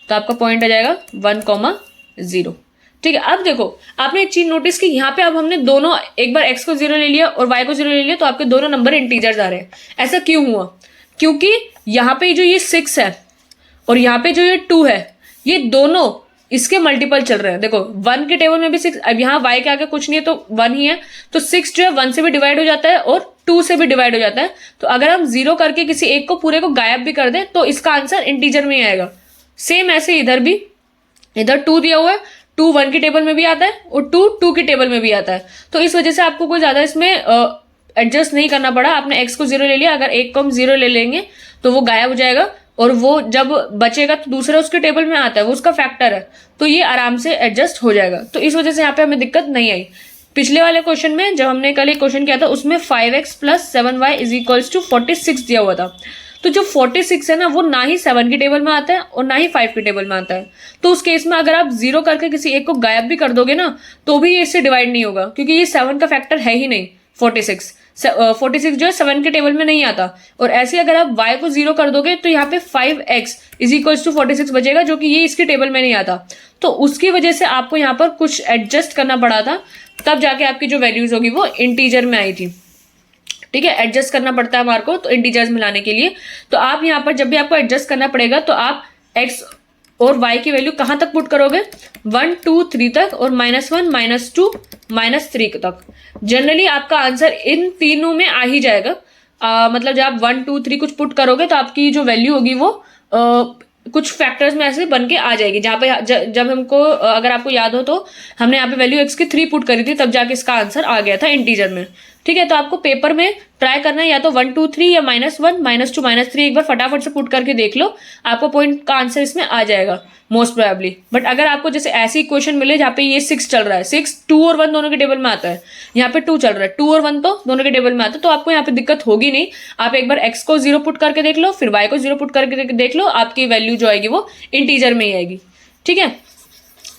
तो आपका पॉइंट आ जाएगा 1,0. ठीक है, अब देखो आपने एक चीज नोटिस की, यहाँ पे अब हमने दोनों एक बार x को 0 ले लिया और y को 0 ले लिया तो आपके दोनों नंबर इंटीजर्स आ रहे हैं. ऐसा क्यों हुआ? क्योंकि यहाँ पे जो ये 6 है और यहाँ पे जो ये 2 है ये दोनों इसके मल्टीपल चल रहे हैं. देखो 1 के टेबल में भी 6, अब यहाँ y के आगे कुछ नहीं है तो 1 ही है तो 6 जो है 1 से भी डिवाइड हो जाता है और 2 से भी डिवाइड हो जाता है. तो अगर हम 0 करके किसी एक को पूरे को गायब भी कर दें तो इसका आंसर इंटीजर में ही आएगा. सेम ऐसे इधर भी इधर 2 दिया हुआ है, 2 1 की टेबल में भी आता है और 2 2 की टेबल में भी आता है। तो इस वजह से आपको कोई ज्यादा इसमें एडजस्ट नहीं करना पड़ा। आपने x को 0 ले लिया, अगर 1 को हम 0 ले लेंगे तो वो गायब हो जाएगा और वो जब बचेगा तो दूसरा उसके टेबल में आता है, वो उसका फैक्टर है, तो ये आराम से एडजस्ट हो जाएगा। तो इस वजह से यहाँ पे हमें दिक्कत नहीं आई। पिछले वाले क्वेश्चन में जब हमने कल एक क्वेश्चन किया था उसमें 5x plus 7y is equals to 46 दिया हुआ था। तो जो 46 है ना वो ना ही 7 की टेबल में आता है और ना ही 5 की टेबल में आता है। तो उस केस में अगर आप 0 करके किसी एक को गायब भी कर दोगे ना तो भी ये इससे डिवाइड नहीं होगा, क्योंकि ये 7 का फैक्टर है ही नहीं। 46 जो है 7 के टेबल में नहीं आता। और ऐसे अगर आप y को 0 कर दोगे तो यहाँ पे 5x इज इक्वल्स टू 46 बचेगा, जो कि ये इसकी टेबल में नहीं आता। तो उसकी वजह से आपको यहाँ पर कुछ एडजस्ट करना पड़ा था, तब जाके आपकी जो वैल्यूज होगी वो इंटीजर में आई थी। ठीक है, एडजस्ट करना पड़ता है हमारे को तो इंटीजर्स में लाने के लिए। तो आप यहाँ पर जब भी आपको एडजस्ट करना पड़ेगा तो आप x और y की वैल्यू कहाँ तक पुट करोगे, 1 2 3 तक और -1 -2 -3 तक। जनरली आपका आंसर इन तीनों में आ ही जाएगा। मतलब जब आप 1 2 3 कुछ पुट करोगे तो आपकी जो वैल्यू होगी वो कुछ फैक्टर्स में ऐसे बन के आ जाएगी। जहाँ पे जब हमको अगर आपको याद हो तो हमने यहाँ पे वैल्यू x की 3 पुट करी थी, तब जाके इसका आंसर आ गया था इंटीजर में। ठीक है, तो आपको पेपर में ट्राई करना है या तो 1 2 3 या -1 -2 -3 एक बार फटाफट से पुट करके देख लो, आपको पॉइंट का आंसर इसमें आ जाएगा मोस्ट प्रोबेबली। बट अगर आपको जैसे ऐसी क्वेश्चन मिले जहाँ पे ये 6 चल रहा है, 6 2 और 1 दोनों के टेबल में आता है, यहाँ पे 2 चल रहा है, 2 और 1 तो दोनों के टेबल में आता है, तो आपको यहाँ पे दिक्कत होगी नहीं। आप एक बार x को 0 पुट करके देख लो, फिर y को 0 पुट करके देख लो, आपकी वैल्यू जो आएगी वो इंटीजर में ही आएगी। ठीक है,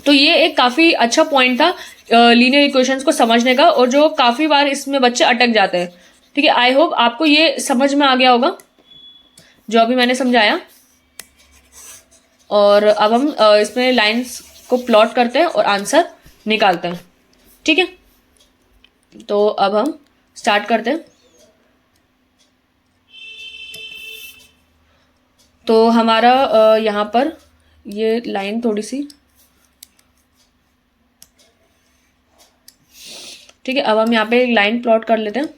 तो ये एक काफी अच्छा पॉइंट था लीनियर इक्वेशंस को समझने का, और जो काफी बार इसमें बच्चे अटक जाते हैं। ठीक है, आई होप आपको ये समझ में आ गया होगा जो अभी मैंने समझाया। और अब हम इसमें लाइंस को प्लॉट करते हैं और आंसर निकालते हैं। ठीक है, तो अब हम स्टार्ट करते हैं। तो हमारा यहाँ पर ये लाइन थोड़ी सी, ठीक है, अब हम यहाँ पे एक लाइन प्लॉट कर लेते हैं।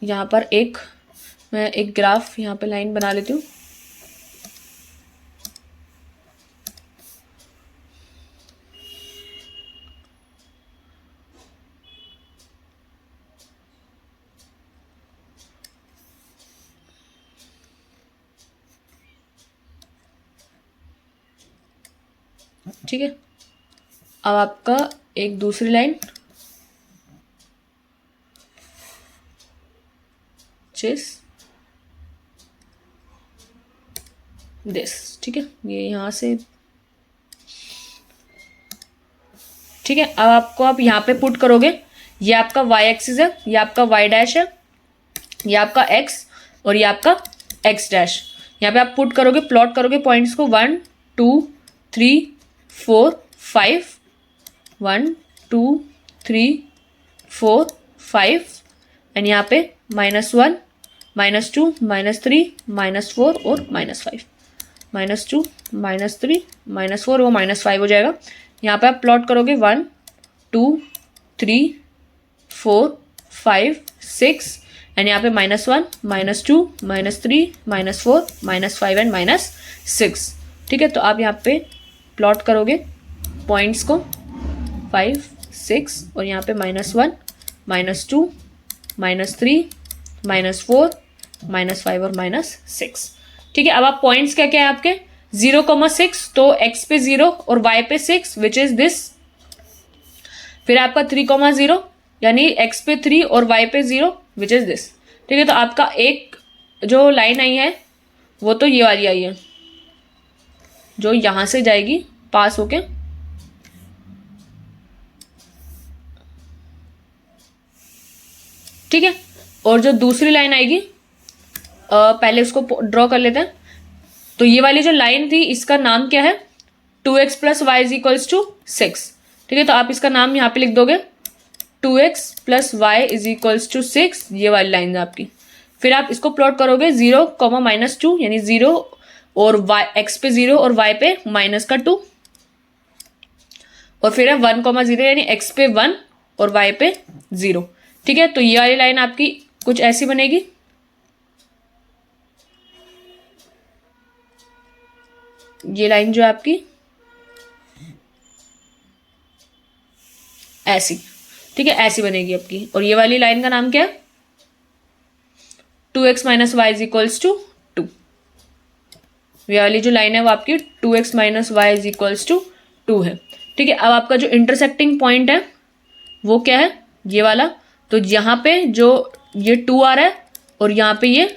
यहाँ पर मैं एक ग्राफ यहाँ पे लाइन बना लेती हूँ। ठीक है, अब आपका एक दूसरी लाइन दिस। ठीक है, ये यहाँ से, ठीक है, अब आपको आप यहाँ पे पुट करोगे, ये आपका y एक्सिस है, ये आपका y डैश है, ये आपका x और ये आपका x डैश। यहाँ पे आप पुट करोगे, प्लॉट करोगे पॉइंट्स को 1 2 3 4 5, 1 2 3 4 5 एंड यहाँ पे -1 -2 -3 -4 और -5, -2 -3 -4 वो -5 हो जाएगा। यहाँ पे आप प्लॉट करोगे 1 2 3 4 5 6 एंड यहाँ पे -1 -2 -3 -4 -5 एंड -6। ठीक है, तो आप यहाँ पे प्लॉट करोगे पॉइंट्स को 5 6 और यहाँ पे -1 -2 -3 -4 -5 और -6। ठीक है, अब आप पॉइंट्स क्या क्या है आपके 0,6, तो x पे 0 और y पे 6 विच इज दिस। फिर आपका 3,0 यानी x पे 3 और y पे 0 विच इज दिस। ठीक है, तो आपका एक जो लाइन आई है वो तो ये वाली आई है जो यहां से जाएगी पास होके, ठीक है, और जो दूसरी लाइन आएगी पहले उसको ड्रॉ कर लेते हैं। तो ये वाली जो लाइन थी इसका नाम क्या है, 2x plus y is equals to 6। ठीक है, तो आप इसका नाम यहाँ पे लिख दोगे 2x plus y is equals to 6, ये वाली लाइन है आपकी। फिर आप इसको प्लॉट करोगे 0, -2 यानी 0 और y x पे 0 और y पे -2, और फिर है 1, 0 यानी x पे 1 और y पे 0। ठीक है, तो ये वाली लाइन आपकी कुछ ऐसी बनेगी। ये लाइन जो है आपकी ऐसी, ठीक है, ऐसी बनेगी आपकी। और ये वाली लाइन का नाम क्या है? 2x minus y is equals to 2। ये वाली जो लाइन है वो आपकी 2x minus y is equals to 2 है, ठीक है। अब आपका जो इंटरसेक्टिंग पॉइंट है वो क्या है? ये वाला। तो यहाँ पे जो ये 2 आ रहा है और यहाँ पे ये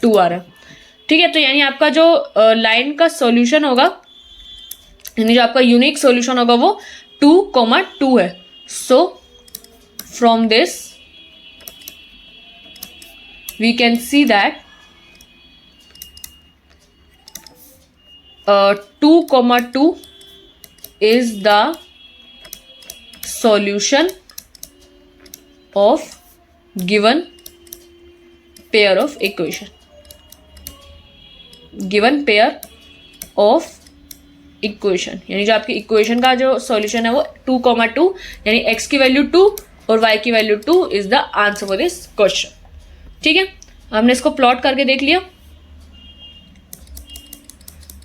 2 आ रहा है, ठीक है। तो यानी आपका जो लाइन का सॉल्यूशन होगा, यानी जो आपका यूनिक सॉल्यूशन होगा वो 2,2 है। So from this we can see that 2,2 is the solution of given pair of equation, given pair of equation। यानी जो आपकी इक्वेशन का जो सॉल्यूशन है वो 2,2 यानी x की वैल्यू 2 और y की value 2 is the answer for this question, ठीक है। हमने इसको प्लॉट करके देख लिया।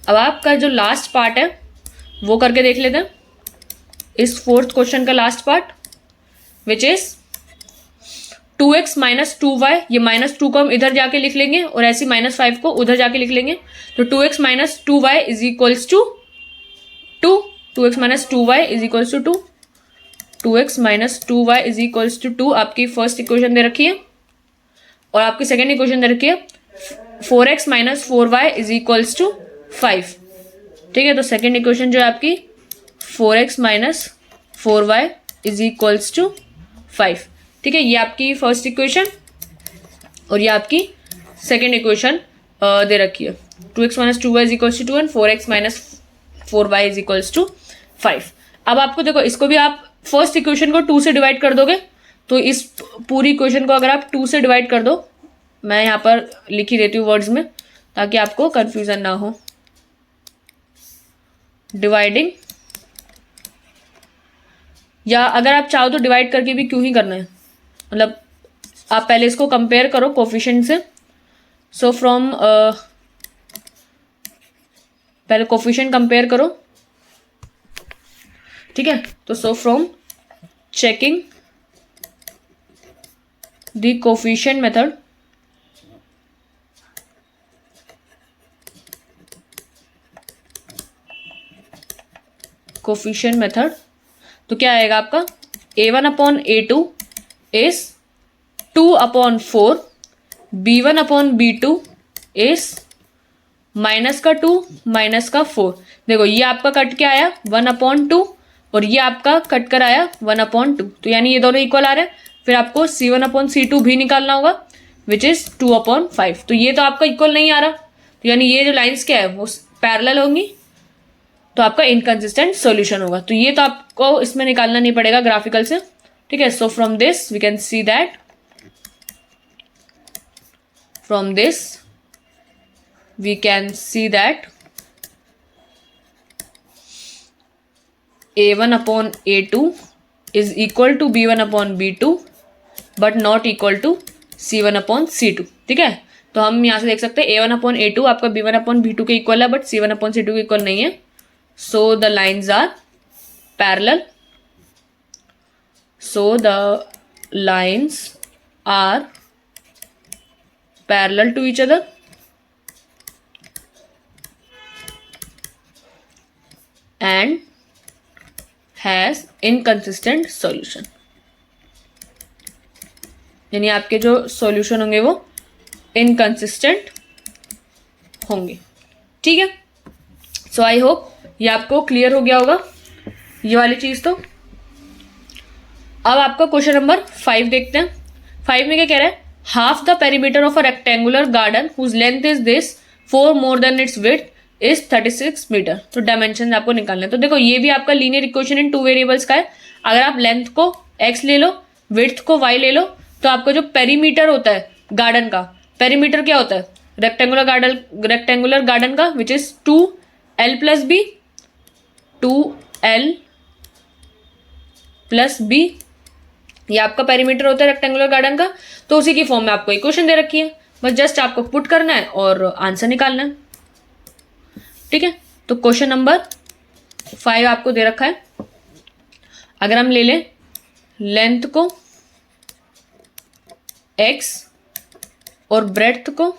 अब आपका जो लास्ट पार्ट है वो करके देख लेते हैं, इस फोर्थ क्वेश्चन का last part, which is 2x minus 2y। ये -2 को हम इधर जाके लिख लेंगे और ऐसी -5 को उधर जाके लिख लेंगे। तो 2x minus 2y is equals to 2, 2x minus 2y is equals to 2, 2x minus 2y is equals to 2 आपकी फर्स्ट इक्वेशन दे रखी है। और आपकी सेकेंड इक्वेशन दे रखी है 4x minus 4y is equals to 5, ठीक है। तो सेकेंड इक्वेशन जो है आपकी 4x minus 4y is equals to 5, ठीक है। ये आपकी फर्स्ट इक्वेशन और ये आपकी सेकेंड इक्वेशन दे रखी है। 2x minus 2y is equals to 2 and 4x minus 4y is equals to 5। अब आपको देखो, इसको भी आप फर्स्ट इक्वेशन को 2 से डिवाइड कर दोगे तो इस पूरी इक्वेशन को अगर आप 2 से डिवाइड कर दो, मैं यहाँ पर लिख ही देती हूँ वर्ड्स में ताकि आपको कंफ्यूजन ना हो। डिवाइडिंग, या अगर आप चाहो तो डिवाइड करके भी क्यों ही करना है, मतलब आप पहले इसको कंपेयर करो कोफिशिएंट से। सो फ्रॉम पहले कोफिशिएंट कंपेयर करो, ठीक है। तो so from checking the coefficient method, coefficient method, तो क्या आएगा आपका a1 upon a2 is 2 upon 4, b1 upon b2 is minus का 2 माइनस का 4। देखो ये आपका कट क्या आया 1 अपॉन 2 और ये आपका कट कर आया 1 अपॉन 2, तो यानी ये दोनों इक्वल आ रहे हैं। फिर आपको c1 अपॉन c2 भी निकालना होगा विच इज 2 अपॉन 5। तो ये तो आपका इक्वल नहीं आ रहा, तो यानी ये जो लाइंस क्या है वो पैरेलल होंगी, तो आपका इनकंसिस्टेंट सॉल्यूशन होगा। तो ये तो आपको इसमें निकालना नहीं पड़ेगा ग्राफिकल से, ठीक है। So from this we can see that, from this we can see that a1 upon a2 is equal to b1 upon b2 but not equal to c1 upon c2, ठीक है। तो हम यहाँ से देख सकते हैं a1 अपॉन a2 आपका b1 अपॉन b2 के इक्वल है बट c1 अपॉन c2 के इक्वल नहीं है। So the lines are parallel, so the lines are parallel to each other and has inconsistent solution. यानी आपके जो सॉल्यूशन होंगे वो इनकंसिस्टेंट होंगे, ठीक है। सो आई होप ये आपको क्लियर हो गया होगा ये वाली चीज। तो अब आपका क्वेश्चन नंबर 5 देखते हैं। 5 में क्या कह रहा है, half the perimeter of a rectangular garden whose length is this 4 more than its width is 36 metre. तो डायमेंशन आपको निकालना है। तो देखो ये भी आपका लीनियर इक्वेशन इन 2 वेरिएबल्स का है। अगर आप लेंथ को x ले लो, विड्थ को y ले लो, तो आपका जो पेरीमीटर होता है गार्डन का, पेरीमीटर क्या होता है रेक्टेंगुलर गार्डन का, which is 2l plus b, 2l plus b, ये आपका पेरीमीटर होता है रेक्टेंगुलर गार्डन का। तो उसी की फॉर्म में आपको इक्वेशन दे रखी है, बस जस्ट आपको पुट करना है और आंसर निकालना है, ठीक है, तो क्वेश्चन नंबर 5 आपको दे रखा है। अगर हम ले लें लेंथ को x और ब्रेड्थ को,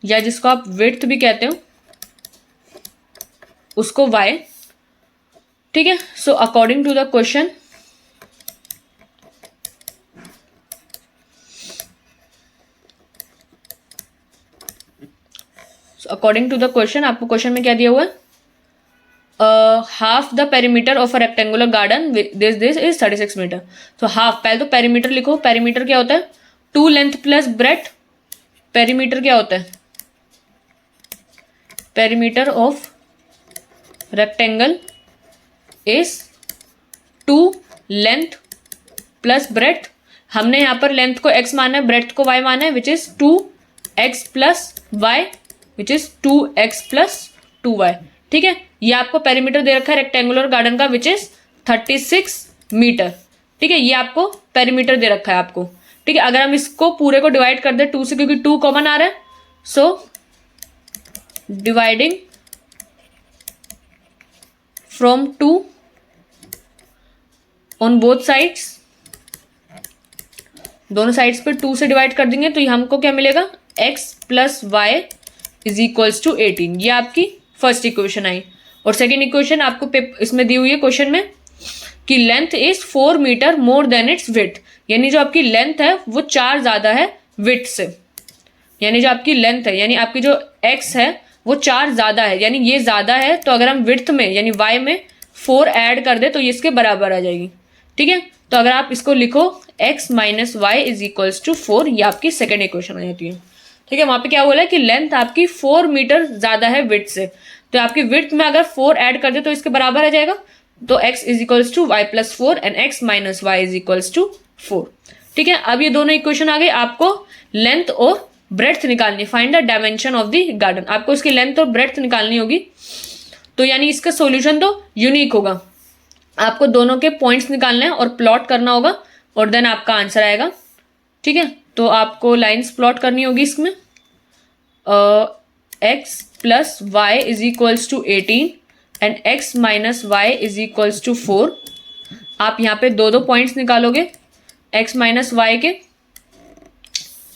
या जिसको आप विड्थ भी कहते हो, उसको y, ठीक है। So according to the question, according to the question आपको क्वेश्चन में क्या दिया हुआ है, half the perimeter of a rectangular garden this is 36 metre. तो हाफ, पहले तो पेरीमीटर लिखो। पेरीमीटर क्या होता है, 2 लेंथ प्लस ब्रेड्थ। पेरीमीटर क्या होता है, perimeter of rectangle is 2 length plus breadth. हमने यहाँ पर लेंथ को x माना है, ब्रेड्थ को y माना है, which is 2x plus y, which is 2x plus 2y। ठीक है, ये आपको पेरीमीटर दे रखा है रेक्टेंगुलर गार्डन का, विच इज 36 मीटर। ठीक है, ये आपको पेरीमीटर दे रखा है आपको। ठीक है, अगर हम इसको पूरे को डिवाइड कर दे 2 से, क्योंकि 2 कॉमन आ रहा है, so dividing from 2 on both sides, दोनों साइड्स पे 2 से डिवाइड कर देंगे तो हमको क्या मिलेगा, x plus y is equals to 18। ये आपकी फर्स्ट इक्वेशन आई। और सेकेंड इक्वेशन आपको इसमें दी हुई है क्वेश्चन में कि length is 4 metre more than its width, यानी जो आपकी लेंथ है वो 4 ज्यादा है विड्थ से। यानी जो आपकी लेंथ है, यानी आपकी जो x है वो 4 ज्यादा है, यानी ये ज्यादा है, तो अगर हम विड्थ में यानी y में 4 ऐड कर दे तो ये इसके बराबर आ जाएगी। ठीक है, तो अगर आप इसको लिखो x minus y is equals to 4, ये आपकी सेकेंड इक्वेशन आ जाती है। ठीक है, वहां पे क्या बोला है कि लेंथ आपकी 4 मीटर ज्यादा है विड्थ से, तो आपकी विड्थ में अगर 4 ऐड कर दे तो इसके बराबर आ जाएगा। तो x is equals to y plus 4 and x minus y is equals to 4। ठीक है, अब ये दोनों इक्वेशन आ गई। आपको लेंथ और ब्रेड्थ निकालनी, find the dimension of the garden. आपको इसकी लेंथ और ब्रेड्थ निकालनी होगी, तो यानी इसका सोल्यूशन तो यूनिक होगा। आपको दोनों के पॉइंट्स निकालने हैं और प्लॉट करना होगा, और देन आपका आंसर आएगा। ठीक है, तो आपको लाइंस प्लॉट करनी होगी इसमें। x plus y is equals to 18 and x minus y is equals to 4। आप यहाँ पे दो पॉइंट्स निकालोगे x माइनस वाई के,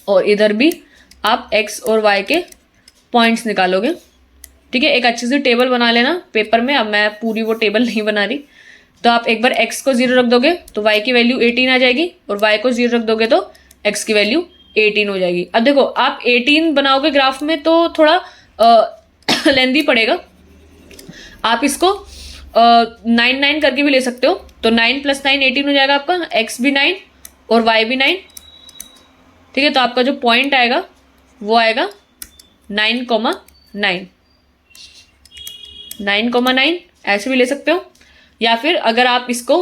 और इधर भी आप x और y के पॉइंट्स निकालोगे। ठीक है, एक अच्छी सी टेबल बना लेना पेपर में। अब मैं पूरी वो टेबल नहीं बना रही। तो आप एक बार x को 0 रख दोगे तो y की वैल्यू 18 आ जाएगी, और y को 0 रख दोगे तो x की वैल्यू 18 हो जाएगी। अब देखो, आप 18 बनाओगे ग्राफ में तो थोड़ा लेंदी पड़ेगा। आप इसको 9 करके भी ले सकते हो, तो 9 प्लस 9 18 हो जाएगा आपका, x भी 9 और y भी 9। ठीक है, तो आपका जो पॉइंट आएगा वो आएगा 9,9 9,9 ऐसे भी ले सकते हो। या फिर अगर आप इसको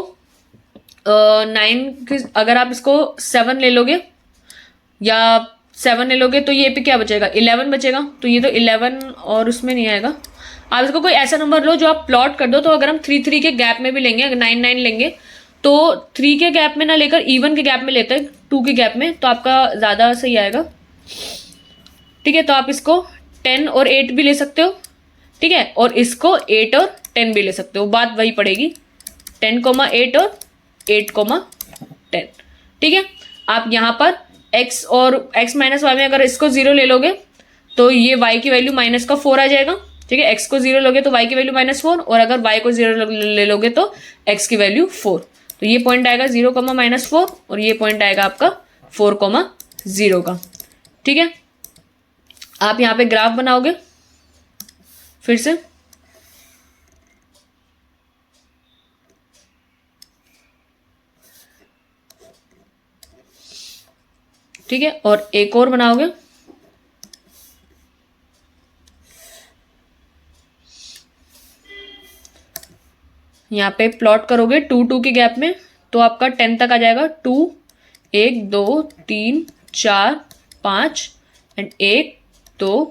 9 अगर आप इसको 7 ले लोगे या 7 ले लोगे तो ये पे क्या बचेगा, 11 बचेगा। तो ये तो 11 और उसमें नहीं आएगा। आप इसको कोई ऐसा नंबर लो जो आप प्लॉट कर दो। तो अगर हम 3 के गैप में भी लेंगे, अगर 9 लेंगे तो 3 के गैप में ना लेकर इवन के गैप में लेते हैं, 2 के गैप में, तो आपका ज़्यादा सही आएगा। ठीक है, तो आप इसको 10 और 8 भी ले सकते हो। ठीक है, और इसको 8 और 10 भी ले सकते हो, बात वही पड़ेगी 10,8 और 8,10। ठीक है, आप यहाँ पर x और x माइनस वाई में अगर इसको 0 ले लोगे तो ये y की वैल्यू माइनस का 4 आ जाएगा। ठीक है, x को 0 लोगे तो y की वैल्यू -4, और अगर y को 0 ले लोगे तो x की वैल्यू 4। तो ये पॉइंट आएगा 0,-4, और ये पॉइंट आएगा आपका 4,0 का। ठीक है, आप यहाँ पे ग्राफ बनाओगे फिर से। ठीक है, और एक और बनाओगे। यहाँ पे प्लॉट करोगे 2 के गैप में, तो आपका 10 तक आ जाएगा। 2 1 2 3 4 5 एंड 1 2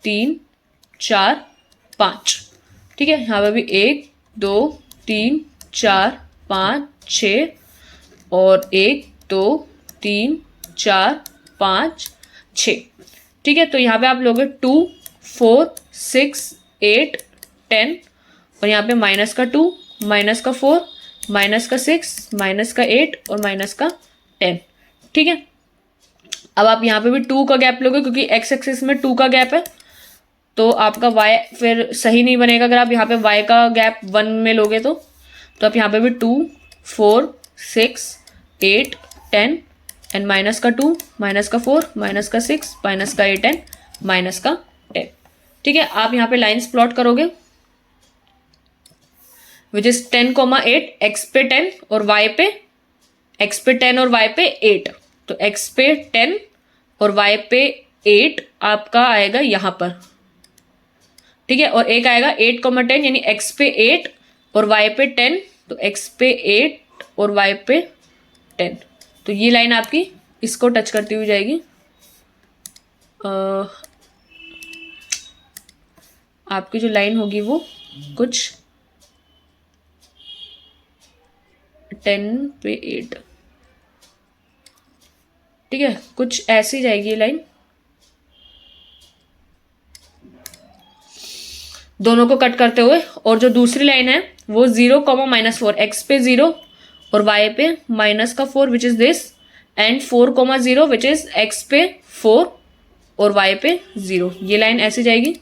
3 4 5। ठीक है, यहाँ पे भी 1 2 3 4 5 6 और 1 2 3 4 5 6। ठीक है, तो यहाँ पे आप लोगे 2 4 6 8 10 और यहाँ पे माइनस का 2 माइनस का 4 माइनस का 6 माइनस का 8 और माइनस का 10। ठीक है, अब आप यहाँ पे भी 2 का गैप लोगे क्योंकि एक्स एक्सिस में 2 का गैप है, तो आपका y फिर सही नहीं बनेगा अगर आप यहाँ पे y का गैप 1 में लोगे तो आप यहाँ पे भी 2 4 6 8 10 एंड माइनस का 2 माइनस का 4 माइनस का 6 माइनस का 8 एंड माइनस का 10। ठीक है, आप यहाँ पे लाइंस प्लॉट करोगे विच इज 10,8 x पे 10 और y पे x पे 10 और y पे 8, तो x पे 10 और y पे 8 आपका आएगा यहाँ पर। ठीक है, और एक आएगा 8,10 यानी x पे 8 और y पे 10, तो x पे 8 और y पे 10, तो ये लाइन आपकी इसको टच करती हुई जाएगी। आपकी जो लाइन होगी वो कुछ 10 पे 8, ठीक है, कुछ ऐसी जाएगी ये लाइन। दोनों को कट करते हुए, और जो दूसरी लाइन है वो 0, -4 x पे 0 और y पे माइनस का 4 which is this, and 4,0 which is x पे 4 और y पे 0। ये लाइन ऐसे जाएगी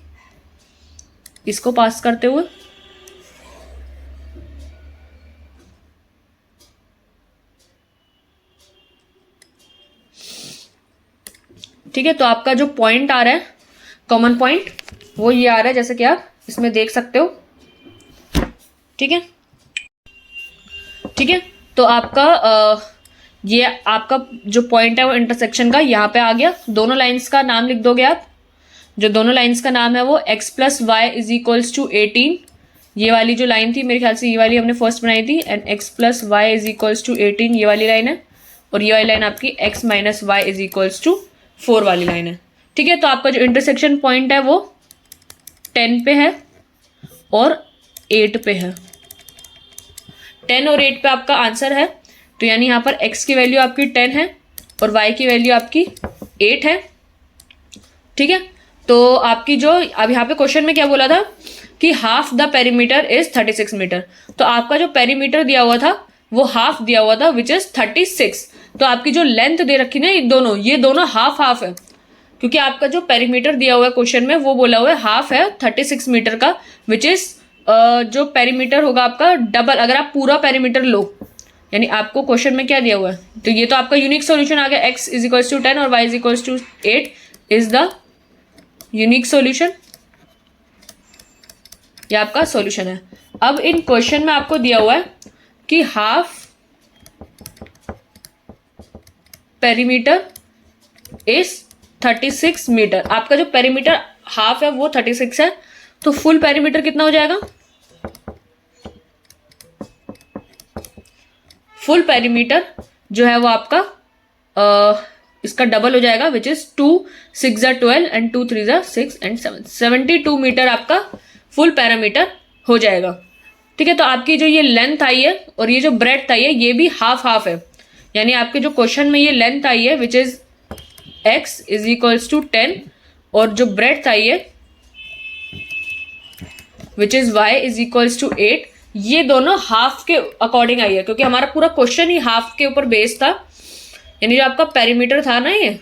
इसको पास करते हुए। ठीक है, तो आपका जो पॉइंट आ रहा है कॉमन पॉइंट वो ये आ रहा है जैसे कि आप इसमें देख सकते हो। ठीक है, ठीक है, तो आपका ये आपका जो पॉइंट है वो इंटरसेक्शन का यहाँ पे आ गया। दोनों लाइंस का नाम लिख दोगे आप, जो दोनों लाइंस का नाम है वो x + y = 18, ये वाली जो लाइन थी मेरे ख्याल से ये वाली हमने फर्स्ट बनाई थी, एंड x + y = 18 ये वाली लाइन है, और ये वाली लाइन आपकी x - y = 4 वाली लाइन है। ठीक है, तो आपका जो इंटरसेक्शन पॉइंट है वो 10 पे है और 8 पे है। 10 और 8 पे आपका आंसर है, तो यानी यहाँ पर x की वैल्यू आपकी 10 है और y की वैल्यू आपकी 8 है। ठीक है, तो आपकी जो अब यहाँ पे क्वेश्चन में क्या बोला था कि half the perimeter is 36 metre, तो आपका जो पेरीमीटर दिया हुआ था वो हाफ दिया हुआ था विच इज 36, तो आपकी जो लेंथ दे रखी ना ये दोनों हाफ हाफ है, क्योंकि आपका जो पेरीमीटर दिया हुआ है क्वेश्चन में वो बोला हुआ है हाफ है 36 मीटर का, विच इज जो पेरीमीटर होगा आपका डबल अगर आप पूरा पेरीमीटर लो, यानी आपको क्वेश्चन में क्या दिया हुआ है, तो ये तो आपका यूनिक सॉल्यूशन आ गया, x = 10 और y = 8 is the unique solution, ये आपका सॉल्यूशन है। अब इन क्वेश्चन में आपको दिया हुआ है कि हाफ पेरीमीटर इज 36 मीटर, आपका जो पेरीमीटर हाफ है वो 36 है, तो फुल पेरीमीटर कितना हो जाएगा, फुल पेरीमीटर जो है वो आपका इसका डबल हो जाएगा which is 2 6 = 12 and 2 3 = 6 and 7 72 metre आपका फुल पैरामीटर हो जाएगा। ठीक है, तो आपकी जो ये लेंथ आई है और ये जो ब्रेड्थ आई है ये भी हाफ हाफ है, यानी आपके जो क्वेश्चन में ये लेंथ आई है विच इज x = 10 और जो ब्रेड्थ आई है विच इज y = 8, ये दोनों हाफ के अकॉर्डिंग आई है, क्योंकि हमारा पूरा क्वेश्चन ही हाफ के ऊपर बेस्ड था, यानी जो आपका पेरीमीटर था ना ये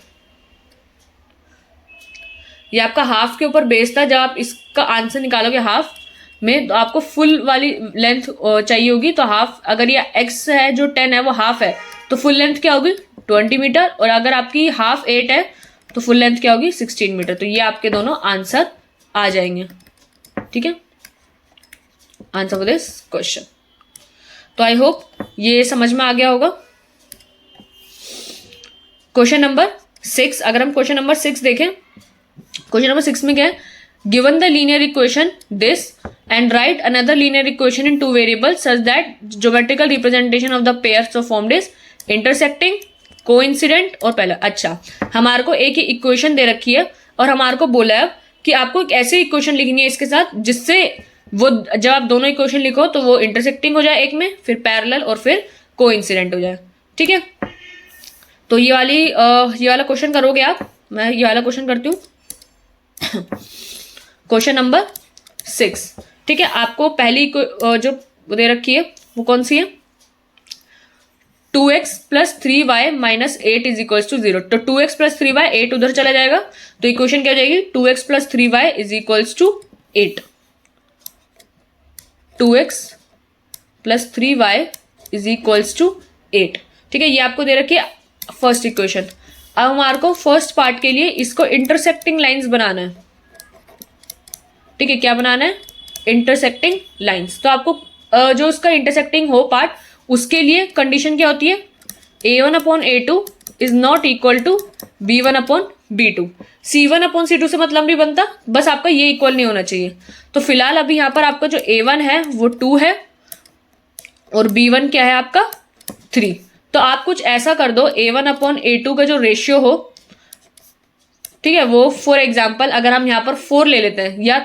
आपका हाफ के ऊपर बेस्ड था। जब आप इसका आंसर निकालोगे हाफ में तो आपको फुल वाली लेंथ चाहिए होगी, तो हाफ अगर ये x है जो 10 है वो हाफ है तो फुल लेंथ क्या होगी 20 मीटर, और अगर आपकी हाफ 8 है तो फुल लेंथ क्या होगी 16 मीटर, तो ये आपके दोनों आंसर आ जाएंगे। ठीक है, आंसर फॉर दिस क्वेश्चन। तो आई होप ये समझ में आ गया होगा। क्वेश्चन नंबर 6, अगर हम क्वेश्चन नंबर 6 देखें, क्वेश्चन नंबर 6 में क्या है, given the linear equation this and right another linear equation in 2 variables such that geometrical representation of the pairs of formed is intersecting, coincident और पैरेलल। अच्छा, हमारे को एक ही इक्वेशन दे रखी है और हमारे को बोला है कि आपको एक ऐसी इक्वेशन लिखनी है इसके साथ जिससे वो जब आप दोनों इक्वेशन लिखो तो वो इंटरसेक्टिंग हो जाए एक में, फिर पैरेलल और फिर कोइंसिडेंट हो जाए। ठीक है, तो ये वाला क्वेश्चन करोगे आप, मैं ये वाला क्वेश्चन करती हूँ। Question number 6। ठीक है, आपको पहली जो दे रखी है वो कौन सी है, 2x plus 3y minus 8 is equal to 0। तो 2x प्लस 3y, 8 उधर चला जाएगा, तो इक्वेशन क्या हो जाएगी, 2x plus 3y is equals to 8। 2x plus 3y is equals to 8। ठीक है, ये आपको दे रखी है फर्स्ट इक्वेशन। अब हमारे को फर्स्ट पार्ट के लिए इसको इंटरसेक्टिंग लाइंस बनाना है। ठीक है, क्या बनाना है, इंटरसेक्टिंग लाइंस। तो आपको जो उसका इंटरसेक्टिंग हो पार्ट, उसके लिए कंडीशन क्या होती है, a1 upon a2 is not equal to b1 upon b2। c1 upon c2 से मतलब नहीं बनता, बस आपका ये इक्वल नहीं होना चाहिए। तो फिलहाल अभी यहाँ पर आपका जो a1 है वो 2 है और b1 क्या है आपका 3। तो आप कुछ ऐसा कर दो, a1 अपॉन a2 का जो रेशियो हो, ठीक है, वो फॉर एग्जाम्पल अगर हम यहाँ पर 4 ले लेते हैं या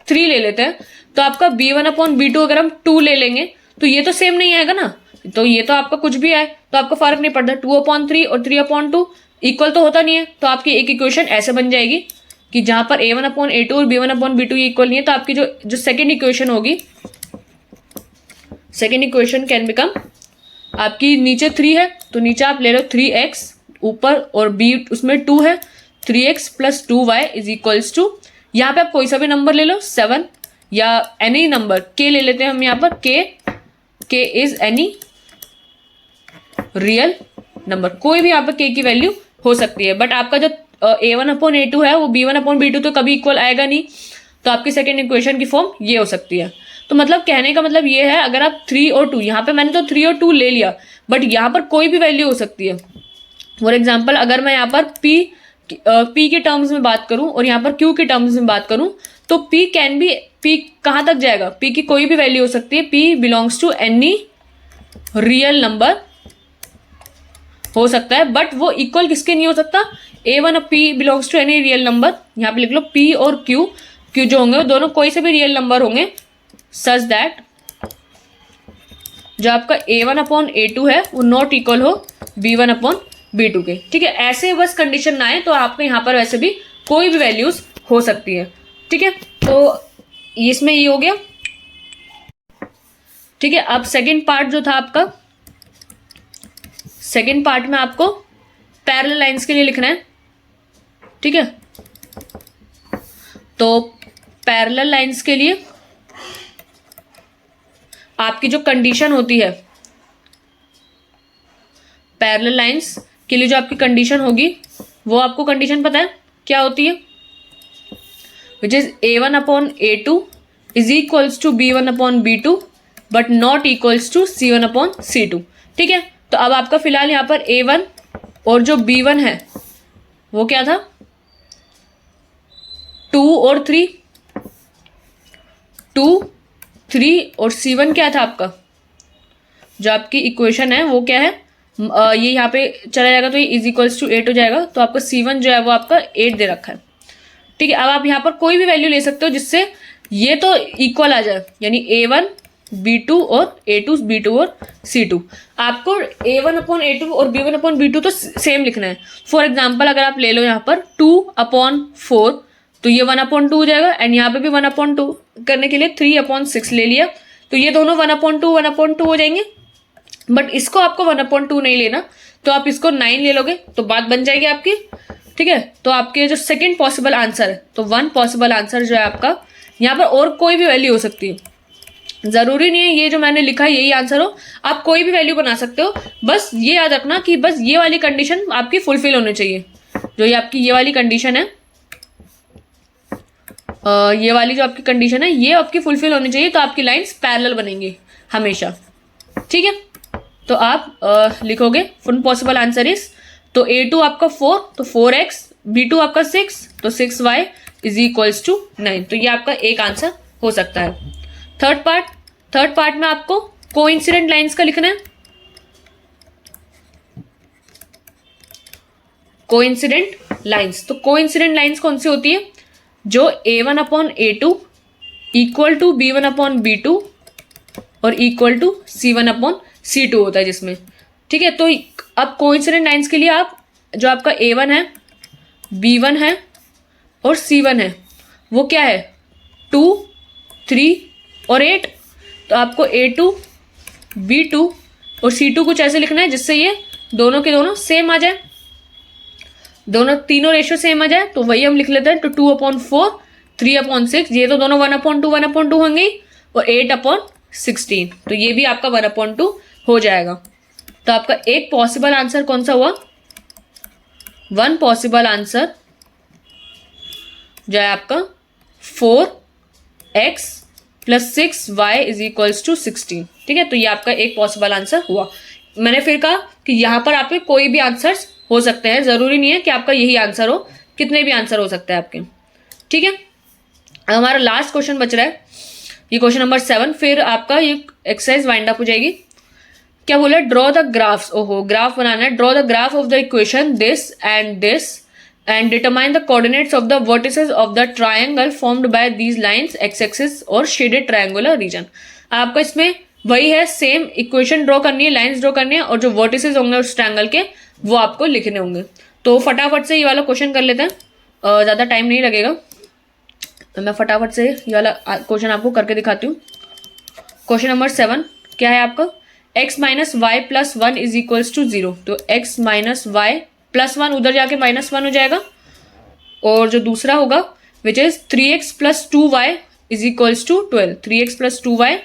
3 ले लेते हैं, तो आपका b1 अपॉन b2 अगर हम 2 ले लेंगे तो ये तो सेम नहीं आएगा ना, तो ये तो आपका कुछ भी आए तो आपका फर्क नहीं पड़ता। 2 अपॉन 3 और 3 अपॉन 2 इक्वल तो होता नहीं है। तो आपकी एक इक्वेशन ऐसे बन जाएगी कि जहां पर a1 अपॉन a2 और b1 अपॉन b2 ये इक्वल नहीं है, तो आपकी जो सेकेंड इक्वेशन होगी, सेकेंड इक्वेशन कैन बिकम, आपकी नीचे 3 है तो नीचे आप ले लो 3x ऊपर और b उसमें 2 है, 3x plus 2y is equals to, यहाँ पे आप कोई सा भी नंबर ले लो, 7 या एनी नंबर, k ले लेते हैं हम यहाँ पर, k is any real number, कोई भी यहाँ पर k की वैल्यू हो सकती है। बट आपका जो a1 अपॉन a2 है वो b1 अपॉन b2 तो कभी इक्वल आएगा नहीं, तो आपकी सेकेंड इक्वेशन की फॉर्म ये हो सकती है। तो मतलब कहने का मतलब ये है, अगर आप 3 और 2, यहाँ पे मैंने तो 3 और 2 ले लिया, बट यहाँ पर कोई भी वैल्यू हो सकती है। फॉर एग्जाम्पल अगर मैं यहाँ पर p के टर्म्स में बात करूं और यहाँ पर q के टर्म्स में बात करूं, तो p कैन बी, p कहाँ तक जाएगा, p की कोई भी वैल्यू हो सकती है, p belongs to any real number हो सकता है, बट वो इक्वल किसके नहीं हो सकता, a1 p belongs to any real number, यहाँ पे लिख लो p और q जो होंगे वो दोनों कोई से भी रियल नंबर होंगे, सच दैट जो आपका a1 अपॉन a2 है वो नॉट इक्वल हो b1 अपॉन b2 के। ठीक है, ऐसे बस कंडीशन ना आए, तो आपको यहाँ पर वैसे भी कोई भी वैल्यूज हो सकती है। ठीक है, तो इसमें ये हो गया। ठीक है, अब सेकंड पार्ट जो था आपका, सेकंड पार्ट में आपको पैरेलल लाइंस के लिए लिखना है। ठीक है, तो पैरेलल लाइंस के लिए आपकी जो कंडीशन होती है, पैरेलल लाइंस के लिए जो आपकी कंडीशन होगी, वो आपको कंडीशन पता है क्या होती है, which is a1 upon a2 is equals to b1 upon b2 but not equals to c1 upon c2। ठीक है, तो अब आपका फिलहाल यहाँ पर a1 और जो b1 है वो क्या था, 2 और 3, 2 3 और c1 क्या था आपका, जो आपकी इक्वेशन है वो क्या है, ये यहाँ पे चला जाएगा तो ये इज इक्वल्स टू 8 हो जाएगा, तो आपका c1 जो है वो आपका 8 दे रखा है। ठीक है, अब आप यहाँ पर कोई भी वैल्यू ले सकते हो जिससे ये तो इक्वल आ जाए, यानी a1 b2 और a2 b2 और c2। आपको a1 अपॉन a2 और b1 अपॉन b2 तो सेम लिखना है। फॉर एग्जाम्पल अगर आप ले लो यहाँ पर 2 अपॉन 4, तो ये 1 अपॉन 2 हो जाएगा, एंड यहाँ पे भी 1 अपॉन 2 करने के लिए 3 अपॉन 6 ले लिया, तो ये दोनों 1 अपॉन 2 हो जाएंगे। बट इसको आपको 1 अपॉन 2 नहीं लेना, तो आप इसको 9 ले लोगे तो बात बन जाएगी आपकी। ठीक है, तो आपके जो सेकंड पॉसिबल आंसर है, तो 1 पॉसिबल आंसर जो है आपका, यहाँ पर और कोई भी वैल्यू हो सकती है, जरूरी नहीं है ये जो मैंने लिखा है यही आंसर हो, आप कोई भी वैल्यू बना सकते हो। बस ये याद रखना कि बस ये वाली कंडीशन आपकी फुलफिल होनी चाहिए, जो ये आपकी ये वाली कंडीशन है, ये वाली जो आपकी कंडीशन है ये आपकी फुलफिल होनी चाहिए, तो आपकी लाइंस पैरेलल बनेंगी हमेशा। ठीक है, तो आप लिखोगे फुल पॉसिबल आंसर इज, तो a2 आपका 4, तो 4x, b2 आपका 6, तो 6y इज इक्वल्स टू 9। तो ये आपका एक आंसर हो सकता है। थर्ड पार्ट में आपको कोइंसिडेंट लाइंस का लिखना है। कोइंसिडेंट लाइंस, तो कोइंसिडेंट लाइंस कौन सी होती है, जो a1 upon a2 equal to b1 upon b2 और equal to c1 upon c2 होता है जिसमें। ठीक है, तो अब कोइंसिडेंट लाइंस के लिए आप जो आपका a1 है, b1 है और c1 है, वो क्या है, 2, 3 और 8। तो आपको A2, B2 और C2 कुछ ऐसे लिखना है जिससे ये दोनों के दोनों सेम आ जाए, दोनों तीनों रेशियो सेम आ जाए। तो वही हम लिख लेते हैं। तो 2/4, 3/6, ये तो दोनों 1/2 1/2 होंगे और 8/16, तो ये भी आपका 1/2 हो जाएगा। तो आपका एक पॉसिबल आंसर कौन सा हुआ? वन पॉसिबल आंसर जो है आपका 4x + 6y = 16। ठीक है, तो ये आपका एक पॉसिबल आंसर हुआ। मैंने फिर कहा कि यहाँ पर आपके कोई भी आंसर्स हो सकते हैं, जरूरी नहीं है कि आपका यही आंसर हो, कितने भी आंसर हो सकते हैं आपके। ठीक है, हमारा लास्ट क्वेश्चन बच रहा है, ये क्वेश्चन नंबर 7। फिर आपका ये एक्सरसाइज वाइंड अप हो जाएगी। क्या बोला? Draw the graphs. ओहो, ग्राफ बनाना है। Draw the graph of the equation this and determine the coordinates of the vertices of the triangle formed by these lines x-axis और shaded triangular region। आपको इसमें वही है, सेम इक्वेशन ड्रॉ करनी है, लाइंस ड्रॉ करनी है और जो वर्टिसेस होंगे उस ट्रायंगल के वो आपको लिखने होंगे। तो फटाफट से ये वाला क्वेश्चन कर लेते हैं, ज़्यादा टाइम नहीं लगेगा। तो मैं फटाफट से ये वाला क्वेश्चन आपको करके दिखाती हूँ। क्वेश्चन नंबर 7 क्या है आपका? x - y + 1 = 0। तो x - y + 1 उधर जाके -1 हो जाएगा, और जो दूसरा होगा which is 3x + 2y = 12। 3x + 2y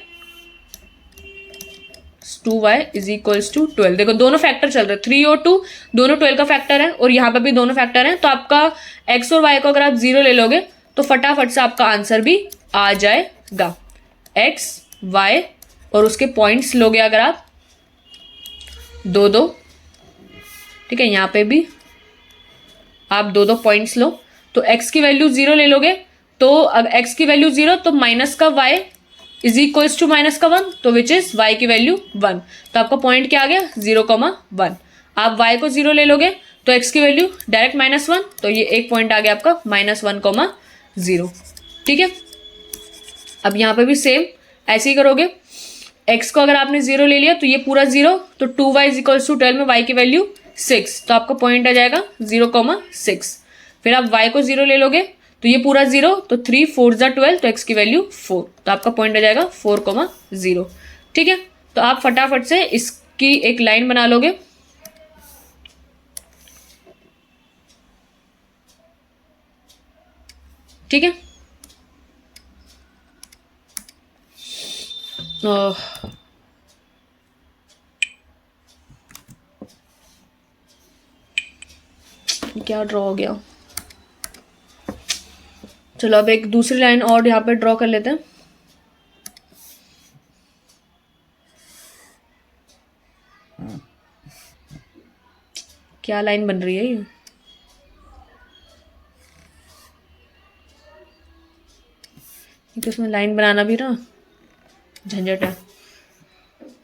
= 12। देखो दोनों फैक्टर चल रहे हैं, 3 और 2 दोनों 12 का फैक्टर है, और यहाँ पे भी दोनों फैक्टर हैं। तो आपका x और y को अगर आप 0 ले लोगे तो फटाफट से आपका आंसर भी आ जाएगा। x, y और उसके पॉइंट्स लोगे अगर आप 2-2, ठीक है, यहाँ पे भी आप 2-2 पॉइंट्स लो। तो x की वैल्यू 0 ले लोगे, तो अगर x की वैल्यू 0 तो माइनस का y = -1, तो विच इज y की वैल्यू 1। तो आपका पॉइंट क्या आ गया? 0,1। आप y को 0 ले लोगे तो x की वैल्यू डायरेक्ट -1, तो ये एक पॉइंट आ गया आपका -1,0। ठीक है, अब यहाँ पे भी सेम ऐसे ही करोगे। x को अगर आपने 0 ले लिया तो ये पूरा 0, तो 2y = 12 में y की वैल्यू 6, तो आपका पॉइंट आ जाएगा 0,6। फिर आप y को 0 ले लोगे तो ये पूरा 0, तो 3 4 = 12, तो x की वैल्यू 4, तो आपका पॉइंट आ जाएगा 4,0। ठीक है, तो आप फटाफट से इसकी एक लाइन बना लोगे। ठीक है, क्या ड्रॉ हो गया? चलो अब एक दूसरी लाइन और यहाँ पे ड्रॉ कर लेते हैं। क्या लाइन बन रही है ये? तो इसमें लाइन बनाना भी ना झंझट है।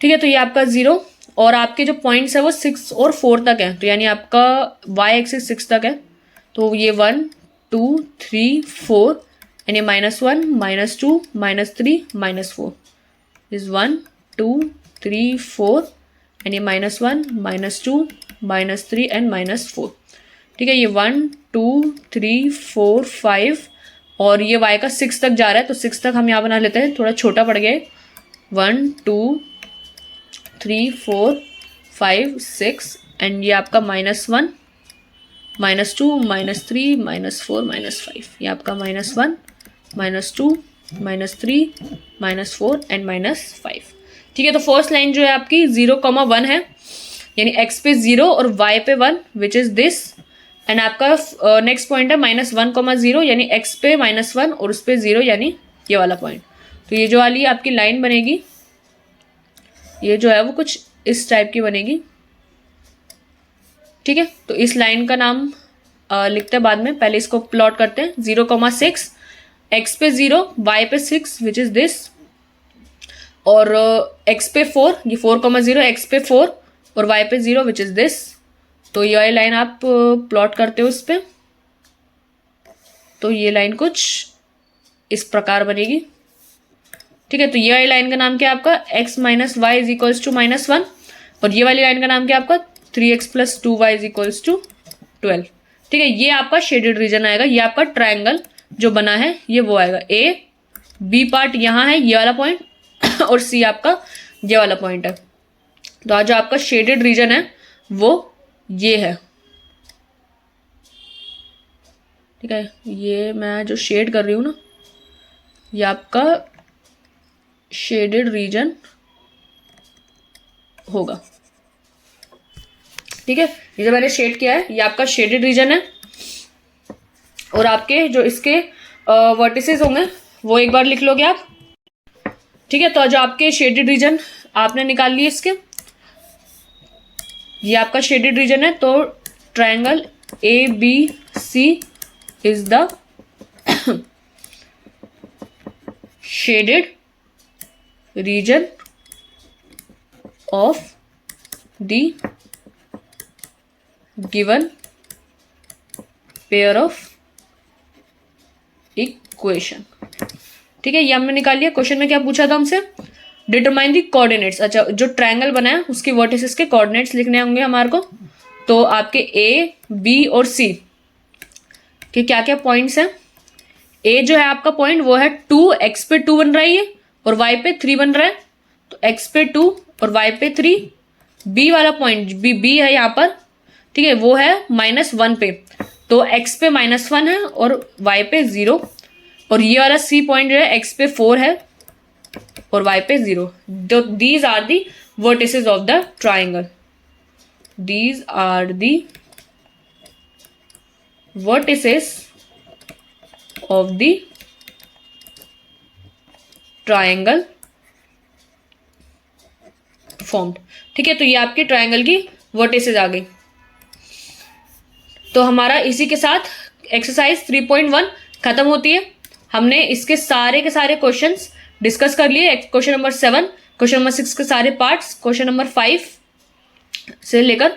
ठीक है, तो ये आपका 0 और आपके जो पॉइंट्स है वो 6 और 4 तक है, तो यानी आपका y एक्सिस 6 तक है। तो ये 1 2 3 4 यानी -1 -2 -3 -4 इज 1 2 3 4 यानी -1 -2 -3 एंड -4। ठीक है, ये 1 2 3 4 5 और ये y का 6 तक जा रहा है, तो 6 तक हम यहाँ बना लेते हैं, थोड़ा छोटा पड़ गया है। 1 2 3 4 5 6 एंड ये आपका -1 -2 -3 -4 -5, ये आपका -1 -2 -3 -4 एंड -5। ठीक है, तो फर्स्ट लाइन जो है आपकी 0,1 है, यानी x पे 0 और y पे 1 विच इज दिस, एंड आपका नेक्स्ट पॉइंट है -1,0 यानी x पे -1 और उस पे 0 यानी ये वाला पॉइंट। तो ये जो वाली आपकी लाइन बनेगी, ये जो है वो कुछ इस टाइप की बनेगी। ठीक है, तो इस लाइन का नाम लिखते हैं बाद में, पहले इसको प्लॉट करते हैं। 0,6 x पे 0 y पे 6 विच इज दिस, और x पे 4 ये 4,0 x पे 4 और y पे 0 विच इज दिस। तो ये वाली लाइन आप प्लॉट करते हो इस पे, तो ये लाइन कुछ इस प्रकार बनेगी। ठीक है, तो ये वाली लाइन का नाम क्या है आपका? x - y = -1, और ये वाली लाइन का नाम क्या है आपका? 3x + 2y = 12। ठीक है, ये आपका शेडेड रीजन आएगा, ये आपका ट्रायंगल जो बना है ये वो आएगा। A बी पार्ट यहाँ है ये वाला पॉइंट और सी आपका ये वाला पॉइंट है। तो आज जो आपका शेडेड रीजन है वो ये है, ठीक है। ये मैं जो शेड कर रही हूँ ना, ये आपका शेडेड रीजन होगा, ठीक है। ये जो मैंने शेड किया है ये आपका शेडेड रीजन है। और आपके जो इसके वर्टिसेस होंगे वो एक बार लिख लोगे आप, ठीक है। तो जो आपके शेडेड रीजन आपने निकाल लिए इसके, ये आपका शेडेड रीजन है। तो triangle ABC is the shaded region of the given pair of equation, ठीक है। ये हमने निकाल लिया। क्वेश्चन में क्या पूछा था हमसे, डिटरमाइन दी कोऑर्डिनेट्स। अच्छा, जो ट्रायंगल बना है उसके वर्टिसेस के कोऑर्डिनेट्स लिखने होंगे हमारे को। तो आपके ए, बी और सी के क्या क्या पॉइंट्स हैं। ए जो है आपका पॉइंट वो है 2, एक्स पे 2 बन रहा है ये, और वाई पे 3 बन रहा है। तो एक्स पे 2 और वाई पे 3। बी वाला पॉइंट बी है यहाँ पर, ठीक है, वो है -1 पे। तो एक्स पे -1 है और वाई पे 0। और ये वाला सी पॉइंट जो है एक्स पे 4 है और वाई पे 0। तो these are the vertices of the triangle. These are the vertices of the triangle formed, ठीक है। तो ये आपके ट्राइंगल की वर्टिसेस आ गई। तो हमारा इसी के साथ एक्सरसाइज 3.1 खत्म होती है। हमने इसके सारे के सारे क्वेश्चंस डिस्कस कर लिए। क्वेश्चन नंबर 7, क्वेश्चन नंबर 6 के सारे पार्ट्स, क्वेश्चन नंबर 5 से लेकर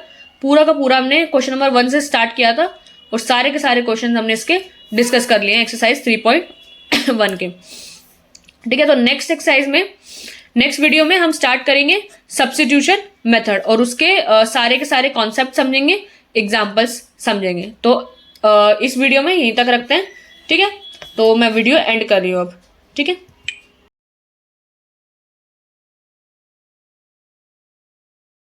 पूरा का पूरा हमने क्वेश्चन नंबर 1 से स्टार्ट किया था, और सारे के सारे क्वेश्चन हमने इसके डिस्कस कर लिए एक्सरसाइज 3.1 के, ठीक है। तो नेक्स्ट एक्सरसाइज में, नेक्स्ट वीडियो में हम स्टार्ट करेंगे सब्स्टिट्यूशन मेथड, और उसके सारे के सारे कॉन्सेप्ट समझेंगे, एग्जाम्पल्स समझेंगे। तो इस वीडियो में यहीं तक रखते हैं, ठीक है। तो मैं वीडियो एंड कर रही हूँ अब, ठीक है।